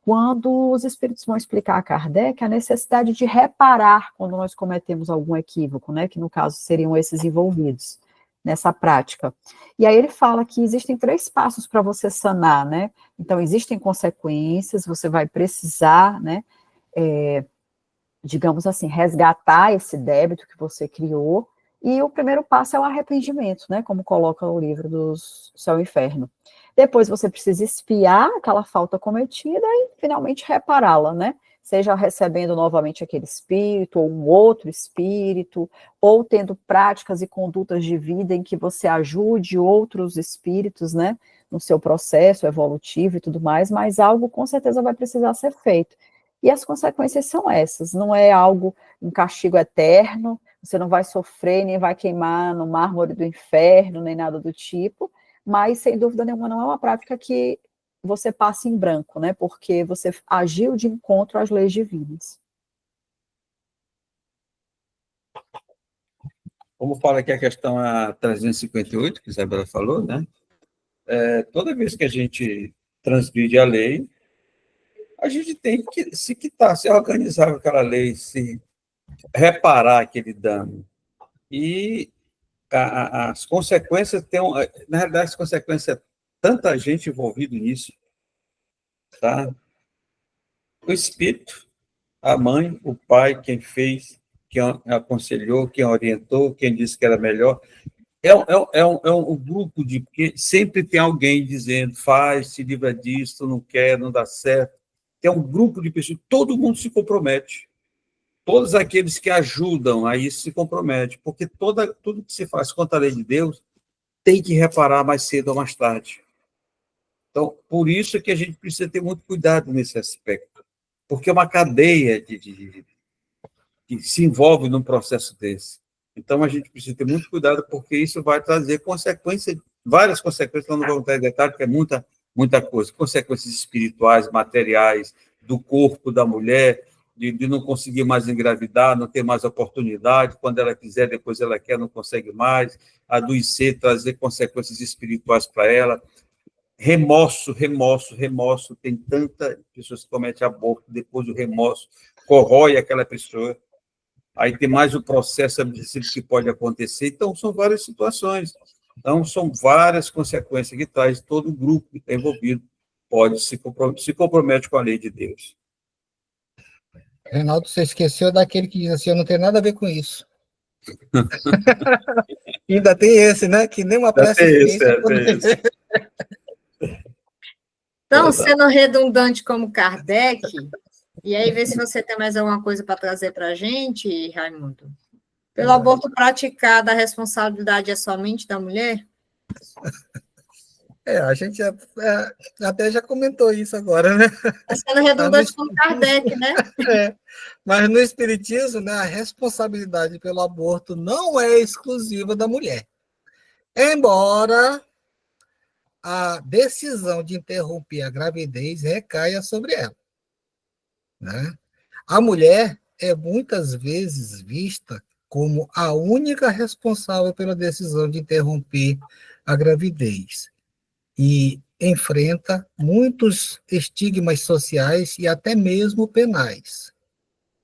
quando os espíritos vão explicar a Kardec a necessidade de reparar quando nós cometemos algum equívoco, né, que no caso seriam esses envolvidos nessa prática. E aí ele fala que existem 3 passos para você sanar, né? Então existem consequências, você vai precisar, né, digamos assim, resgatar esse débito que você criou, e o primeiro passo é o arrependimento, né, como coloca o livro do Céu e Inferno. Depois você precisa expiar aquela falta cometida e finalmente repará-la, né, seja recebendo novamente aquele espírito, ou um outro espírito, ou tendo práticas e condutas de vida em que você ajude outros espíritos, né, no seu processo evolutivo e tudo mais, mas algo com certeza vai precisar ser feito. E as consequências são essas, não é algo, um castigo eterno, você não vai sofrer, nem vai queimar no mármore do inferno, nem nada do tipo, mas, sem dúvida nenhuma, não é uma prática que você passe em branco, né, porque você agiu de encontro às leis divinas. Como fala aqui a questão 358, que a Isabela falou, né? Toda vez que a gente transgride a lei, a gente tem que se quitar, se organizar com aquela lei, se reparar aquele dano. E as consequências na realidade, as consequências, tanta gente envolvida nisso, tá? O espírito, a mãe, o pai, quem fez, quem aconselhou, quem orientou, quem disse que era melhor. Um grupo de... Porque sempre tem alguém dizendo, faz, se livra disso, não quer, não dá certo. Tem um grupo de pessoas, todo mundo se compromete. Todos aqueles que ajudam a isso se comprometem, porque tudo que se faz contra a lei de Deus tem que reparar mais cedo ou mais tarde. Então, por isso que a gente precisa ter muito cuidado nesse aspecto, porque é uma cadeia que se envolve num processo desse. Então, a gente precisa ter muito cuidado, porque isso vai trazer consequências, várias consequências, eu não vou entrar em detalhe, porque é muita coisa, consequências espirituais, materiais, do corpo da mulher, de não conseguir mais engravidar, não ter mais oportunidade, quando ela quiser, depois ela quer, não consegue mais, adoecer, trazer consequências espirituais para ela. Remorso, remorso, remorso. Tem tanta pessoas que cometem aborto, depois o remorso corrói aquela pessoa. Aí tem mais o processo administrativo que pode acontecer. Então, são várias situações. Então, são várias consequências que traz todo o grupo que está envolvido, pode se compromete com a lei de Deus. Reinaldo, você esqueceu daquele que diz assim, eu não tenho nada a ver com isso. Ainda tem esse, né? Que nem uma prece fixa. Tem esse. Então, sendo redundante como Kardec, e aí ver se você tem mais alguma coisa para trazer para a gente, Raimundo. Pelo aborto praticado, a responsabilidade é somente da mulher? A gente até já comentou isso agora, né? Está sendo redundante como Kardec, né? Mas no Espiritismo, né, a responsabilidade pelo aborto não é exclusiva da mulher. Embora a decisão de interromper a gravidez recaia sobre ela, né? A mulher é muitas vezes vista como a única responsável pela decisão de interromper a gravidez e enfrenta muitos estigmas sociais e até mesmo penais.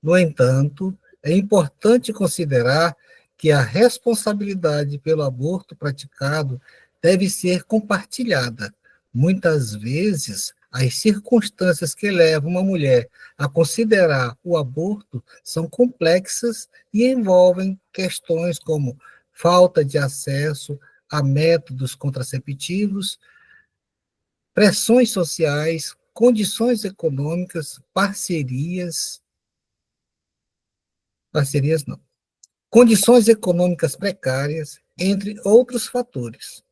No entanto, é importante considerar que a responsabilidade pelo aborto praticado deve ser compartilhada. Muitas vezes, as circunstâncias que levam uma mulher a considerar o aborto são complexas e envolvem questões como falta de acesso a métodos contraceptivos, pressões sociais, condições econômicas, parcerias não, condições econômicas precárias, entre outros fatores.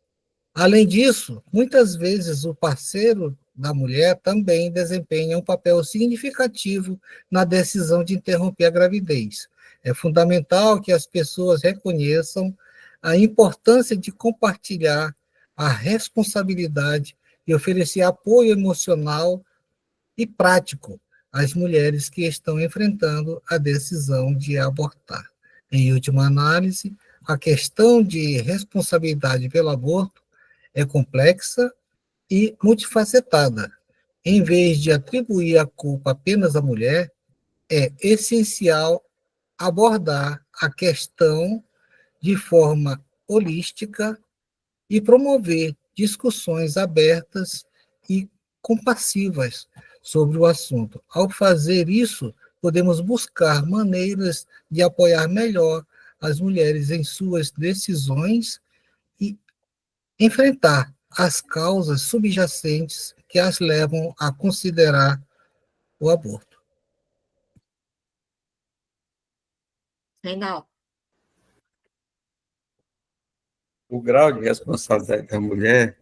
Além disso, muitas vezes o parceiro da mulher também desempenha um papel significativo na decisão de interromper a gravidez. É fundamental que as pessoas reconheçam a importância de compartilhar a responsabilidade e oferecer apoio emocional e prático às mulheres que estão enfrentando a decisão de abortar. Em última análise, a questão de responsabilidade pelo aborto é complexa e multifacetada. Em vez de atribuir a culpa apenas à mulher, é essencial abordar a questão de forma holística e promover discussões abertas e compassivas sobre o assunto. Ao fazer isso, podemos buscar maneiras de apoiar melhor as mulheres em suas decisões e enfrentar as causas subjacentes que as levam a considerar o aborto. Reinaldo. O grau de responsabilidade da mulher,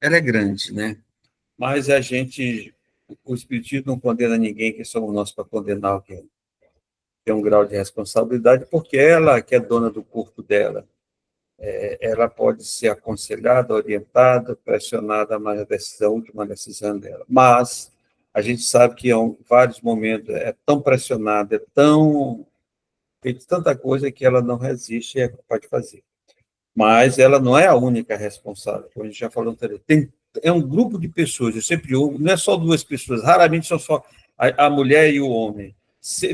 ela é grande, né? Mas o Espiritismo não condena ninguém, que somos nós para condenar alguém. Tem um grau de responsabilidade, porque ela que é dona do corpo dela, ela pode ser aconselhada, orientada, pressionada, mas a última decisão dela. Mas a gente sabe que em vários momentos é tão pressionada, é tão feito tanta coisa que ela não resiste e é capaz de fazer. Mas ela não é a única responsável, como a gente já falou anteriormente. É um grupo de pessoas, eu sempre ouvo, não é só duas pessoas, raramente são só a mulher e o homem.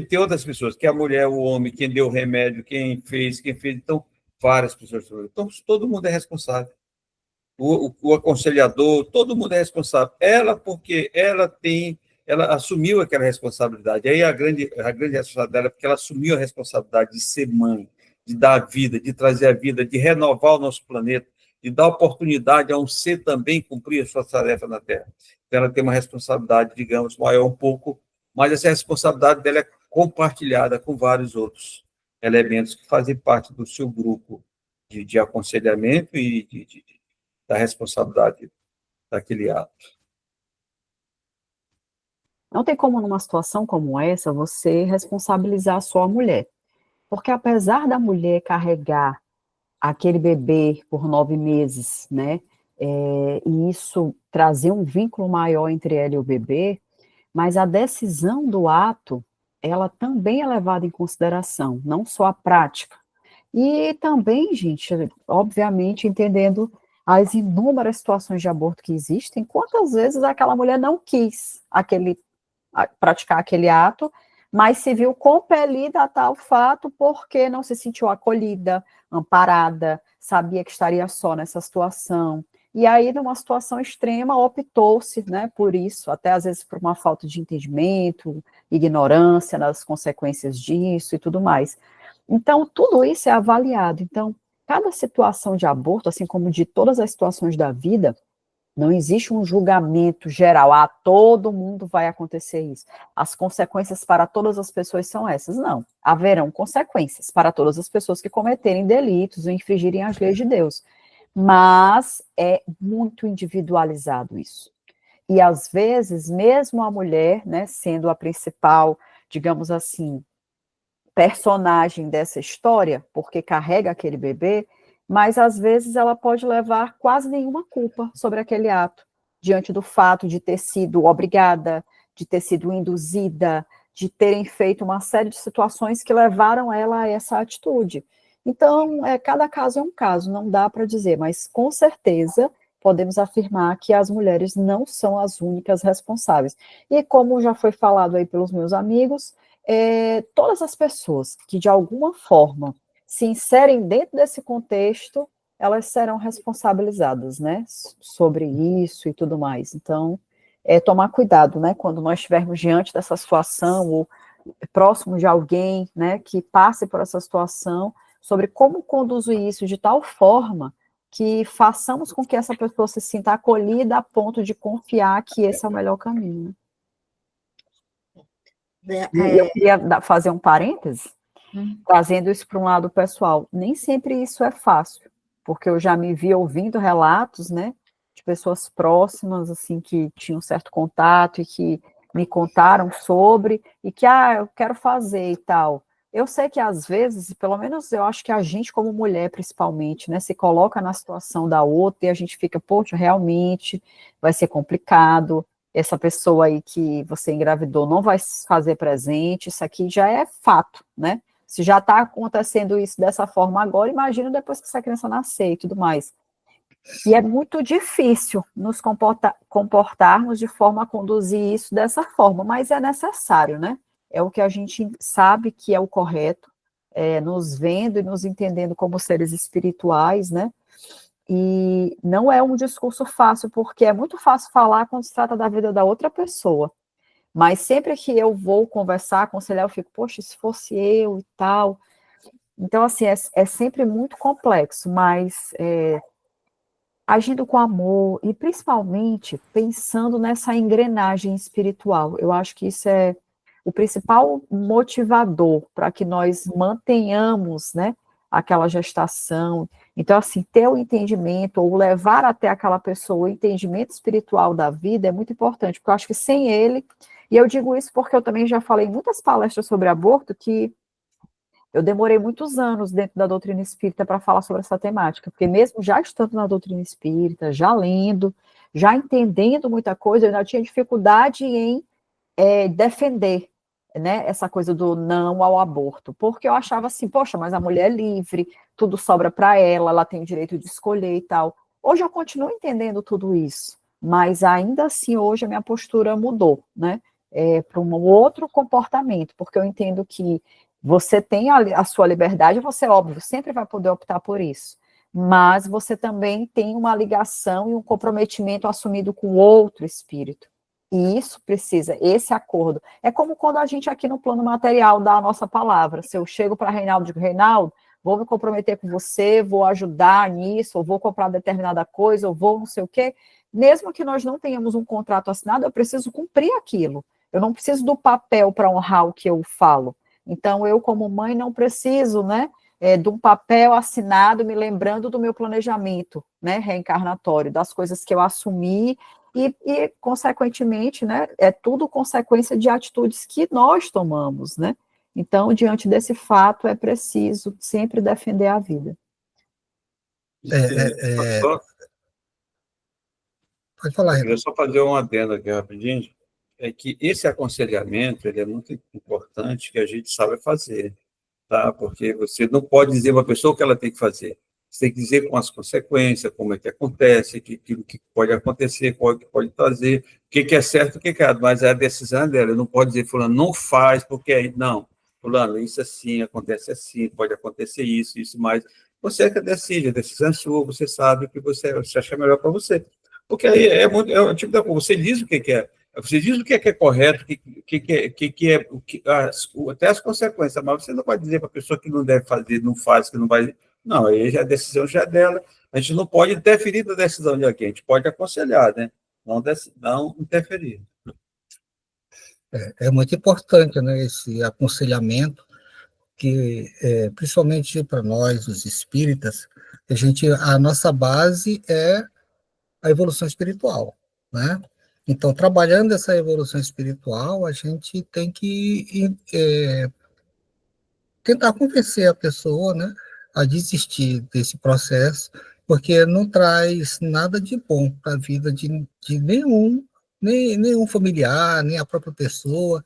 Tem outras pessoas, que é a mulher, o homem, quem deu o remédio, quem fez, então, várias pessoas. Então, todo mundo é responsável. O aconselhador, todo mundo é responsável. Ela, porque ela assumiu aquela responsabilidade. Aí a grande responsabilidade dela é porque ela assumiu a responsabilidade de ser mãe, de dar a vida, de trazer a vida, de renovar o nosso planeta, de dar oportunidade a um ser também cumprir a sua tarefa na Terra. Então, ela tem uma responsabilidade, digamos, maior um pouco, mas essa responsabilidade dela é compartilhada com vários outros elementos que fazem parte do seu grupo de aconselhamento e da responsabilidade daquele ato. Não tem como, numa situação como essa, você responsabilizar só a mulher. Porque apesar da mulher carregar aquele bebê por 9 meses, né, e isso trazer um vínculo maior entre ela e o bebê, mas a decisão do ato ela também é levada em consideração, não só a prática. E também, gente, obviamente, entendendo as inúmeras situações de aborto que existem, quantas vezes aquela mulher não quis praticar aquele ato, mas se viu compelida a tal fato porque não se sentiu acolhida, amparada, sabia que estaria só nessa situação. E aí, numa situação extrema, optou-se, né, por isso, até às vezes por uma falta de entendimento, ignorância nas consequências disso e tudo mais. Então, tudo isso é avaliado. Então, cada situação de aborto, assim como de todas as situações da vida, não existe um julgamento geral, todo mundo vai acontecer isso. As consequências para todas as pessoas são essas. Não, haverão consequências para todas as pessoas que cometerem delitos ou infringirem as leis de Deus. Mas é muito individualizado isso. E às vezes, mesmo a mulher, né, sendo a principal, digamos assim, personagem dessa história, porque carrega aquele bebê, mas às vezes ela pode levar quase nenhuma culpa sobre aquele ato, diante do fato de ter sido obrigada, de ter sido induzida, de terem feito uma série de situações que levaram ela a essa atitude. Então, cada caso é um caso, não dá para dizer, mas com certeza podemos afirmar que as mulheres não são as únicas responsáveis. E como já foi falado aí pelos meus amigos, todas as pessoas que de alguma forma se inserem dentro desse contexto, elas serão responsabilizadas, né, sobre isso e tudo mais. Então, tomar cuidado, né, quando nós estivermos diante dessa situação ou próximo de alguém, né, que passe por essa situação, sobre como conduzir isso de tal forma que façamos com que essa pessoa se sinta acolhida a ponto de confiar que esse é o melhor caminho. E eu queria fazer um parêntese, trazendo isso para um lado pessoal. Nem sempre isso é fácil, porque eu já me vi ouvindo relatos, né, de pessoas próximas, assim, que tinham certo contato e que me contaram sobre, e que, eu quero fazer e tal. Eu sei que às vezes, pelo menos eu acho que a gente como mulher, principalmente, né, se coloca na situação da outra e a gente fica, poxa, realmente vai ser complicado, essa pessoa aí que você engravidou não vai se fazer presente, isso aqui já é fato, né? Se já está acontecendo isso dessa forma agora, imagina depois que essa criança nascer e tudo mais. E é muito difícil nos comportarmos de forma a conduzir isso dessa forma, mas é necessário, né? É o que a gente sabe que é o correto, nos vendo e nos entendendo como seres espirituais, né? E não é um discurso fácil, porque é muito fácil falar quando se trata da vida da outra pessoa. Mas sempre que eu vou conversar, aconselhar, eu fico, poxa, se fosse eu e tal. Então, assim, é sempre muito complexo, mas agindo com amor e principalmente pensando nessa engrenagem espiritual. Eu acho que isso é o principal motivador para que nós mantenhamos, né, aquela gestação. Então, assim, ter o entendimento ou levar até aquela pessoa o entendimento espiritual da vida é muito importante, porque eu acho que sem ele, e eu digo isso porque eu também já falei em muitas palestras sobre aborto, que eu demorei muitos anos dentro da doutrina espírita para falar sobre essa temática, porque mesmo já estando na doutrina espírita, já lendo, já entendendo muita coisa, eu ainda tinha dificuldade em defender, né, essa coisa do não ao aborto, porque eu achava assim, poxa, mas a mulher é livre, tudo sobra para ela, ela tem o direito de escolher e tal. Hoje eu continuo entendendo tudo isso, mas ainda assim hoje a minha postura mudou, né, para um outro comportamento, porque eu entendo que você tem a sua liberdade, você, óbvio, sempre vai poder optar por isso, mas você também tem uma ligação e um comprometimento assumido com outro espírito. E isso precisa, esse acordo. É como quando a gente aqui no plano material dá a nossa palavra. Se eu chego para Reinaldo e digo, Reinaldo, vou me comprometer com você, vou ajudar nisso, ou vou comprar determinada coisa, ou vou não sei o quê. Mesmo que nós não tenhamos um contrato assinado, eu preciso cumprir aquilo. Eu não preciso do papel para honrar o que eu falo. Então, eu, como mãe, não preciso, né, de um papel assinado me lembrando do meu planejamento, né, reencarnatório, das coisas que eu assumi e, consequentemente, né, é tudo consequência de atitudes que nós tomamos, né? Então, diante desse fato, é preciso sempre defender a vida. Pode falar, Eu queria Renato. só fazer um adendo aqui rapidinho. é que esse aconselhamento ele é muito importante que a gente saiba fazer, tá? Porque você não pode dizer para a pessoa o que ela tem que fazer. Você tem que dizer com as consequências, como é que acontece, aquilo que pode acontecer, qual que pode trazer, o que é certo, o que é errado, mas a decisão é dela. Não pode dizer, fulano, não faz, porque aí, não, fulano, isso assim, acontece assim, pode acontecer isso, mas você é que decide, a decisão é sua, você sabe o que você acha melhor para você. Porque aí é o tipo da coisa, você diz o que é, você diz o que é correto, até as consequências, mas você não vai dizer para a pessoa que não deve fazer, não faz, que não vai. Não, aí a decisão já é dela. A gente não pode interferir na decisão de alguém, a gente pode aconselhar, né? Não interferir. É muito importante, né, esse aconselhamento, que principalmente para nós, os espíritas, a nossa base é a evolução espiritual, né? Então, trabalhando essa evolução espiritual, a gente tem que tentar convencer a pessoa, né, a desistir desse processo, porque não traz nada de bom para a vida de nenhum familiar, nem a própria pessoa,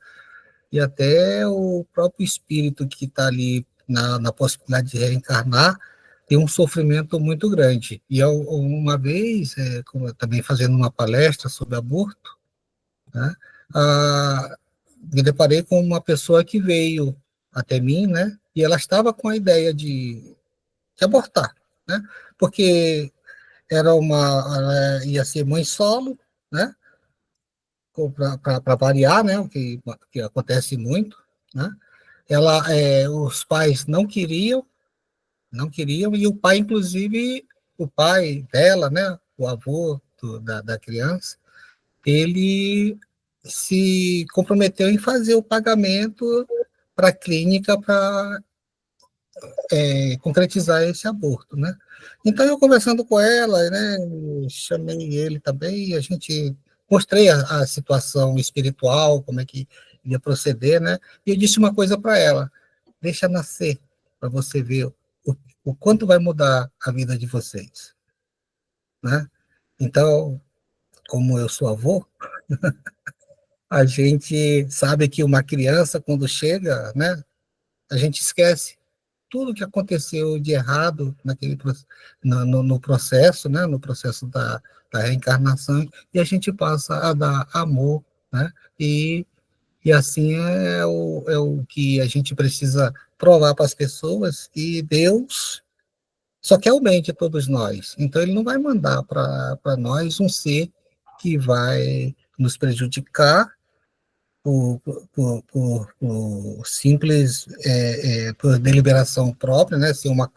e até o próprio espírito que está ali na possibilidade de reencarnar, tem um sofrimento muito grande. E uma vez, também fazendo uma palestra sobre aborto, né, me deparei com uma pessoa que veio até mim, né, e ela estava com a ideia de abortar, né, porque ela ia ser mãe solo, né, para variar, né, que acontece muito, né. Os pais não queriam, e o pai, inclusive, o pai dela, né, o avô da criança, ele se comprometeu em fazer o pagamento para a clínica para concretizar esse aborto, né? Então, eu conversando com ela, né, chamei ele também, e a gente mostrei a situação espiritual, como é que ia proceder, né? E eu disse uma coisa para ela: deixa nascer, para você ver o quanto vai mudar a vida de vocês, né? Então, como eu sou avô, a gente sabe que uma criança, quando chega, né, a gente esquece tudo que aconteceu de errado no processo, né, no processo da reencarnação, e a gente passa a dar amor, né, e assim é o que a gente precisa provar para as pessoas, e Deus só quer o bem de todos nós. Então, ele não vai mandar para nós um ser que vai nos prejudicar por simples, por deliberação própria, né, sem uma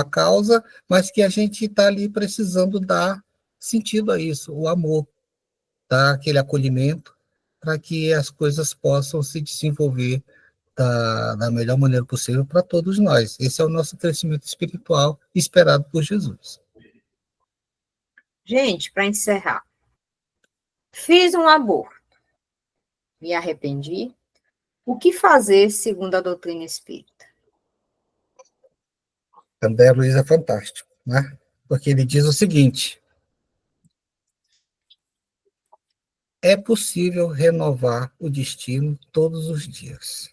causa, mas que a gente está ali precisando dar sentido a isso, o amor, dar aquele acolhimento para que as coisas possam se desenvolver da melhor maneira possível para todos nós. Esse é o nosso crescimento espiritual esperado por Jesus. Gente, para encerrar, fiz um aborto, me arrependi. O que fazer segundo a doutrina espírita? André Luiz é fantástico, né? Porque ele diz o seguinte: é possível renovar o destino todos os dias.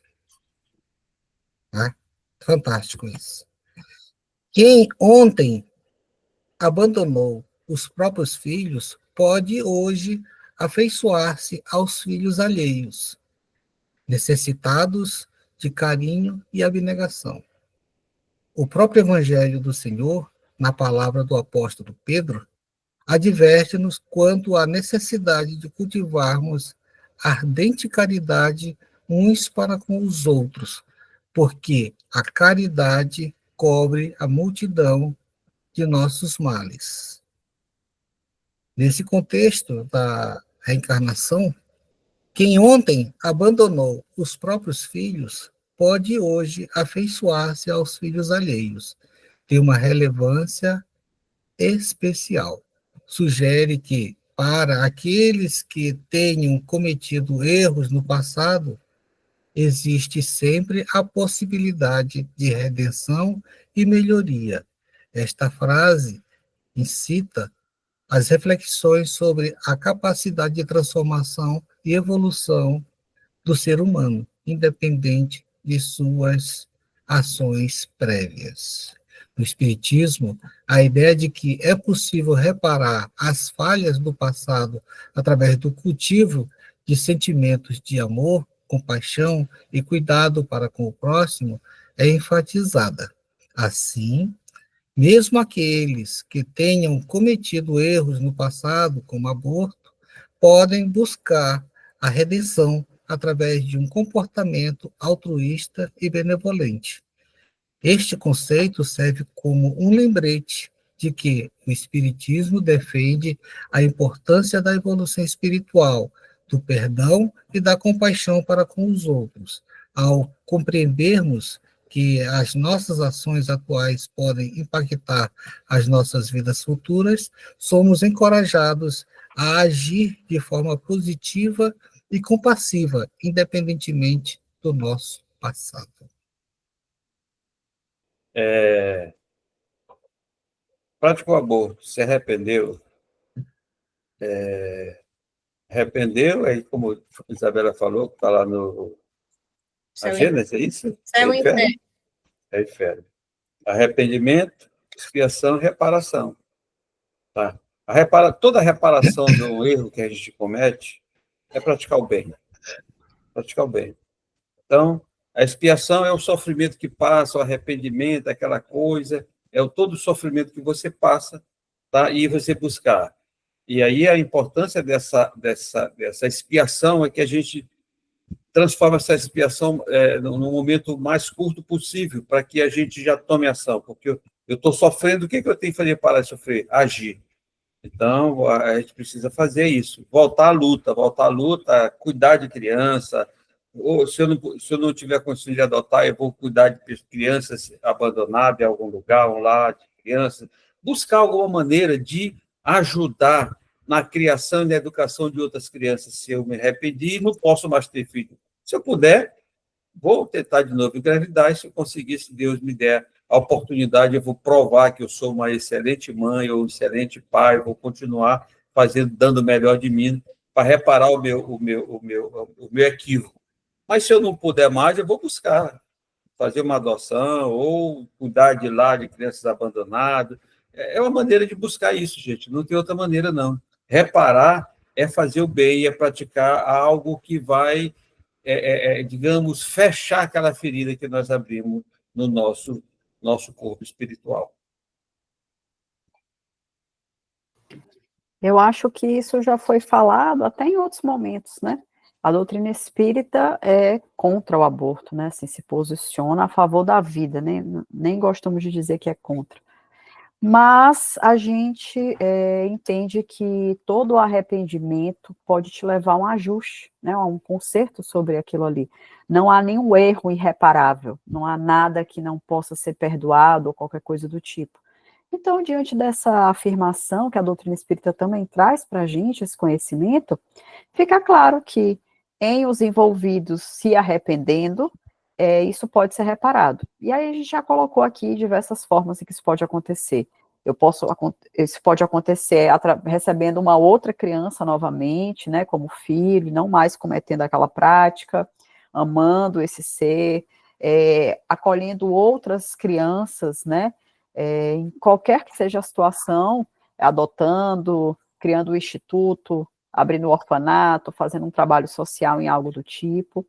Né? Fantástico isso. Quem ontem abandonou os próprios filhos pode hoje afeiçoar-se aos filhos alheios, necessitados de carinho e abnegação. O próprio Evangelho do Senhor, na palavra do apóstolo Pedro, adverte-nos quanto à necessidade de cultivarmos ardente caridade uns para com os outros, porque a caridade cobre a multidão de nossos males. Nesse contexto da reencarnação, quem ontem abandonou os próprios filhos pode hoje afeiçoar-se aos filhos alheios. Tem uma relevância especial. Sugere que, para aqueles que tenham cometido erros no passado, existe sempre a possibilidade de redenção e melhoria. Esta frase incita as reflexões sobre a capacidade de transformação e evolução do ser humano, independente de suas ações prévias. No Espiritismo, a ideia de que é possível reparar as falhas do passado através do cultivo de sentimentos de amor, compaixão e cuidado para com o próximo é enfatizada. Assim, mesmo aqueles que tenham cometido erros no passado, como aborto, podem buscar a redenção através de um comportamento altruísta e benevolente. Este conceito serve como um lembrete de que o Espiritismo defende a importância da evolução espiritual, do perdão e da compaixão para com os outros. Ao compreendermos que as nossas ações atuais podem impactar as nossas vidas futuras, somos encorajados a agir de forma positiva e compassiva, independentemente do nosso passado. Praticou aborto, se arrependeu, aí como a Isabela falou, que está lá no a Gênesis, é isso? Céu e inferno. É inferno. Arrependimento, expiação e reparação. Tá? Toda a reparação do erro que a gente comete é praticar o bem. Praticar o bem. Então, a expiação é o sofrimento que passa, o arrependimento, aquela coisa, todo o sofrimento que você passa, tá? E você buscar. E aí a importância dessa expiação é que a gente transforma essa expiação no momento mais curto possível, para que a gente já tome ação, porque eu estou sofrendo, o que eu tenho que fazer para sofrer? Agir. Então, a gente precisa fazer isso, voltar à luta, cuidar de criança, ou se eu não tiver condição de adotar, eu vou cuidar de crianças abandonadas em algum lugar, um lar de crianças, buscar alguma maneira de ajudar na criação e na educação de outras crianças. Se eu me arrependi, não posso mais ter filho. Se eu puder, vou tentar de novo engravidar, e se eu conseguir, se Deus me der a oportunidade, eu vou provar que eu sou uma excelente mãe ou um excelente pai, eu vou continuar dando o melhor de mim para reparar o meu equívoco. Mas se eu não puder mais, eu vou buscar fazer uma adoção ou cuidar de lar de crianças abandonadas. É uma maneira de buscar isso, gente. Não tem outra maneira, não. Reparar é fazer o bem, é praticar algo que vai, digamos, fechar aquela ferida que nós abrimos no nosso corpo espiritual. Eu acho que isso já foi falado até em outros momentos, né? A doutrina espírita é contra o aborto, né? Assim, se posiciona a favor da vida, né? Nem gostamos de dizer que é contra. Mas a gente entende que todo arrependimento pode te levar a um ajuste, né, a um conserto sobre aquilo ali. Não há nenhum erro irreparável, não há nada que não possa ser perdoado ou qualquer coisa do tipo. Então, diante dessa afirmação que a doutrina espírita também traz para a gente, esse conhecimento, fica claro que em os envolvidos se arrependendo, isso pode ser reparado. E aí a gente já colocou aqui diversas formas em que isso pode acontecer. Isso pode acontecer recebendo uma outra criança novamente, né, como filho, não mais cometendo aquela prática, amando esse ser, acolhendo outras crianças, né, em qualquer que seja a situação, adotando, criando um instituto, abrindo um orfanato, fazendo um trabalho social em algo do tipo,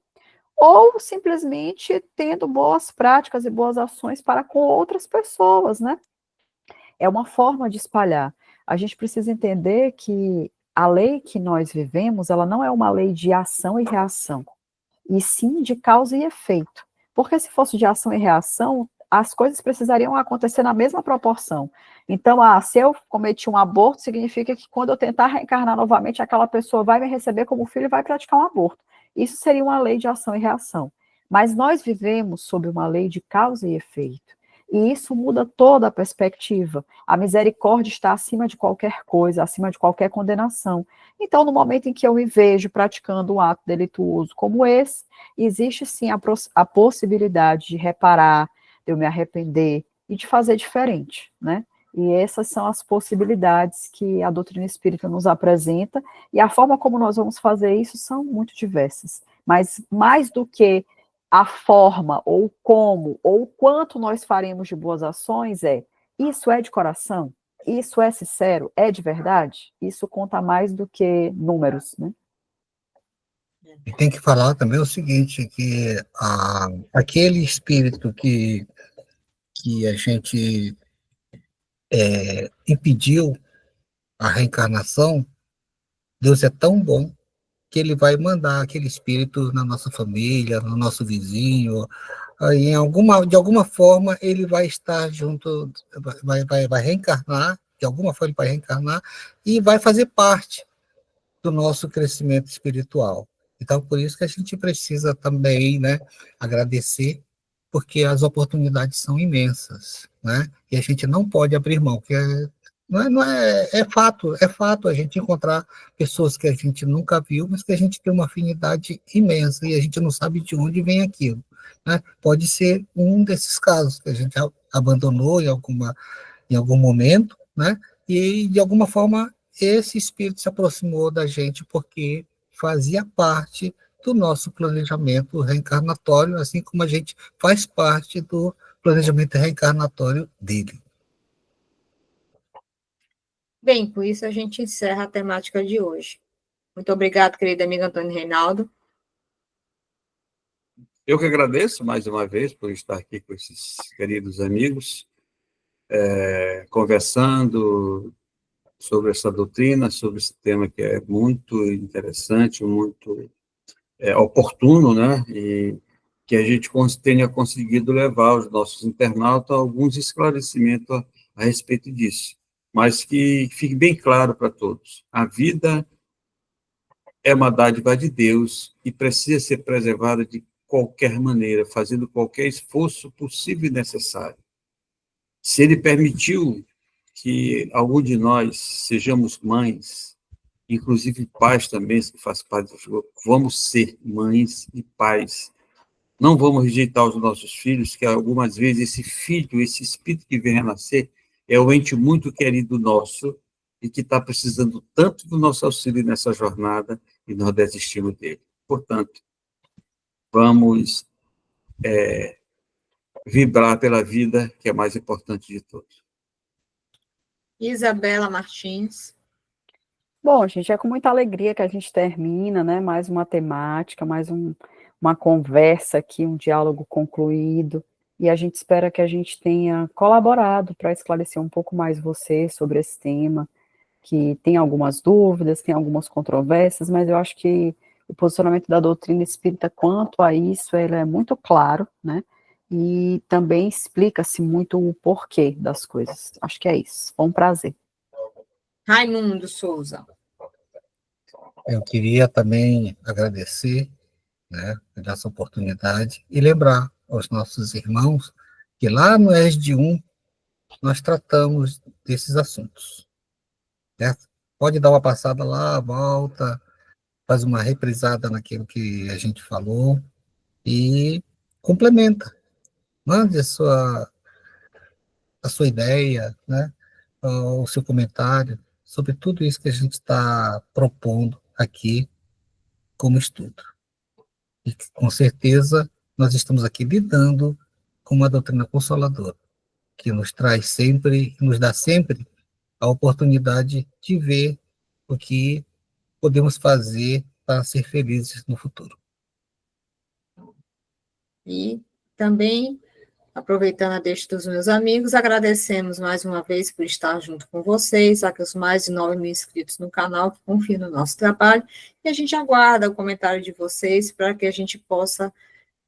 ou simplesmente tendo boas práticas e boas ações para com outras pessoas, né? É uma forma de espalhar. A gente precisa entender que a lei que nós vivemos, ela não é uma lei de ação e reação, e sim de causa e efeito. Porque se fosse de ação e reação, as coisas precisariam acontecer na mesma proporção. Então, se eu cometi um aborto, significa que quando eu tentar reencarnar novamente, aquela pessoa vai me receber como filho e vai praticar um aborto. Isso seria uma lei de ação e reação. Mas nós vivemos sob uma lei de causa e efeito. E isso muda toda a perspectiva. A misericórdia está acima de qualquer coisa, acima de qualquer condenação. Então, no momento em que eu me vejo praticando um ato delituoso como esse, existe sim a possibilidade de reparar, de eu me arrepender e de fazer diferente, né? E essas são as possibilidades que a doutrina espírita nos apresenta, e a forma como nós vamos fazer isso são muito diversas. Mas mais do que a forma, ou como, ou quanto nós faremos de boas ações, isso é de coração? Isso é sincero? É de verdade? Isso conta mais do que números, né? E tem que falar também o seguinte, que aquele espírito que a gente impediu a reencarnação, Deus é tão bom que ele vai mandar aquele espírito na nossa família, no nosso vizinho, aí de alguma forma ele vai estar junto, vai reencarnar, de alguma forma ele vai reencarnar e vai fazer parte do nosso crescimento espiritual. Então, por isso que a gente precisa também, né, agradecer, porque as oportunidades são imensas, né, e a gente não pode abrir mão, porque é fato a gente encontrar pessoas que a gente nunca viu, mas que a gente tem uma afinidade imensa e a gente não sabe de onde vem aquilo, né? Pode ser um desses casos que a gente abandonou em algum momento, né? E de alguma forma esse espírito se aproximou da gente porque fazia parte do nosso planejamento reencarnatório, assim como a gente faz parte do planejamento reencarnatório dele. Bem, com isso a gente encerra a temática de hoje. Muito obrigado, querido amigo Antônio Reinaldo. Eu que agradeço mais uma vez por estar aqui com esses queridos amigos, conversando sobre essa doutrina, sobre esse tema que é muito interessante, muito oportuno, né? E que a gente tenha conseguido levar aos nossos internautas alguns esclarecimentos a respeito disso. Mas que fique bem claro para todos, a vida é uma dádiva de Deus e precisa ser preservada de qualquer maneira, fazendo qualquer esforço possível e necessário. Se Ele permitiu que algum de nós sejamos mães, inclusive pais também, que faz parte do jogo, vamos ser mães e pais. Não vamos rejeitar os nossos filhos, que algumas vezes esse filho, esse espírito que vem renascer, é um ente muito querido nosso e que está precisando tanto do nosso auxílio nessa jornada e nós desistimos dele. Portanto, vamos vibrar pela vida, que é a mais importante de todos. Isabela Martins. Bom, gente, é com muita alegria que a gente termina, né? Mais uma temática, uma conversa aqui, um diálogo concluído. E a gente espera que a gente tenha colaborado para esclarecer um pouco mais você sobre esse tema, que tem algumas dúvidas, tem algumas controvérsias, mas eu acho que o posicionamento da doutrina espírita quanto a isso, ele é muito claro, né? E também explica-se muito o porquê das coisas. Acho que é isso. Foi um prazer. Raimundo Souza. Eu queria também agradecer, né, por essa oportunidade e lembrar aos nossos irmãos que lá no ESD1 nós tratamos desses assuntos. Né? Pode dar uma passada lá, volta, faz uma reprisada naquilo que a gente falou e complementa. Mande a sua ideia, né, o seu comentário sobre tudo isso que a gente está propondo aqui como estudo. E com certeza nós estamos aqui lidando com uma doutrina consoladora, que nos traz sempre, nos dá sempre a oportunidade de ver o que podemos fazer para ser felizes no futuro. E também, aproveitando a deixa dos meus amigos, agradecemos mais uma vez por estar junto com vocês, aqueles mais de 9 mil inscritos no canal que confiam no nosso trabalho, e a gente aguarda o comentário de vocês para que a gente possa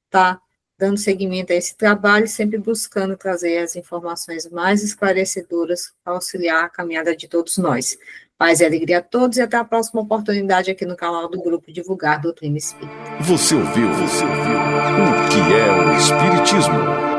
estar dando seguimento a esse trabalho, sempre buscando trazer as informações mais esclarecedoras para auxiliar a caminhada de todos nós. Paz e alegria a todos e até a próxima oportunidade aqui no canal do Grupo Divulgar Doutrina Espírita. Você ouviu o que é o Espiritismo?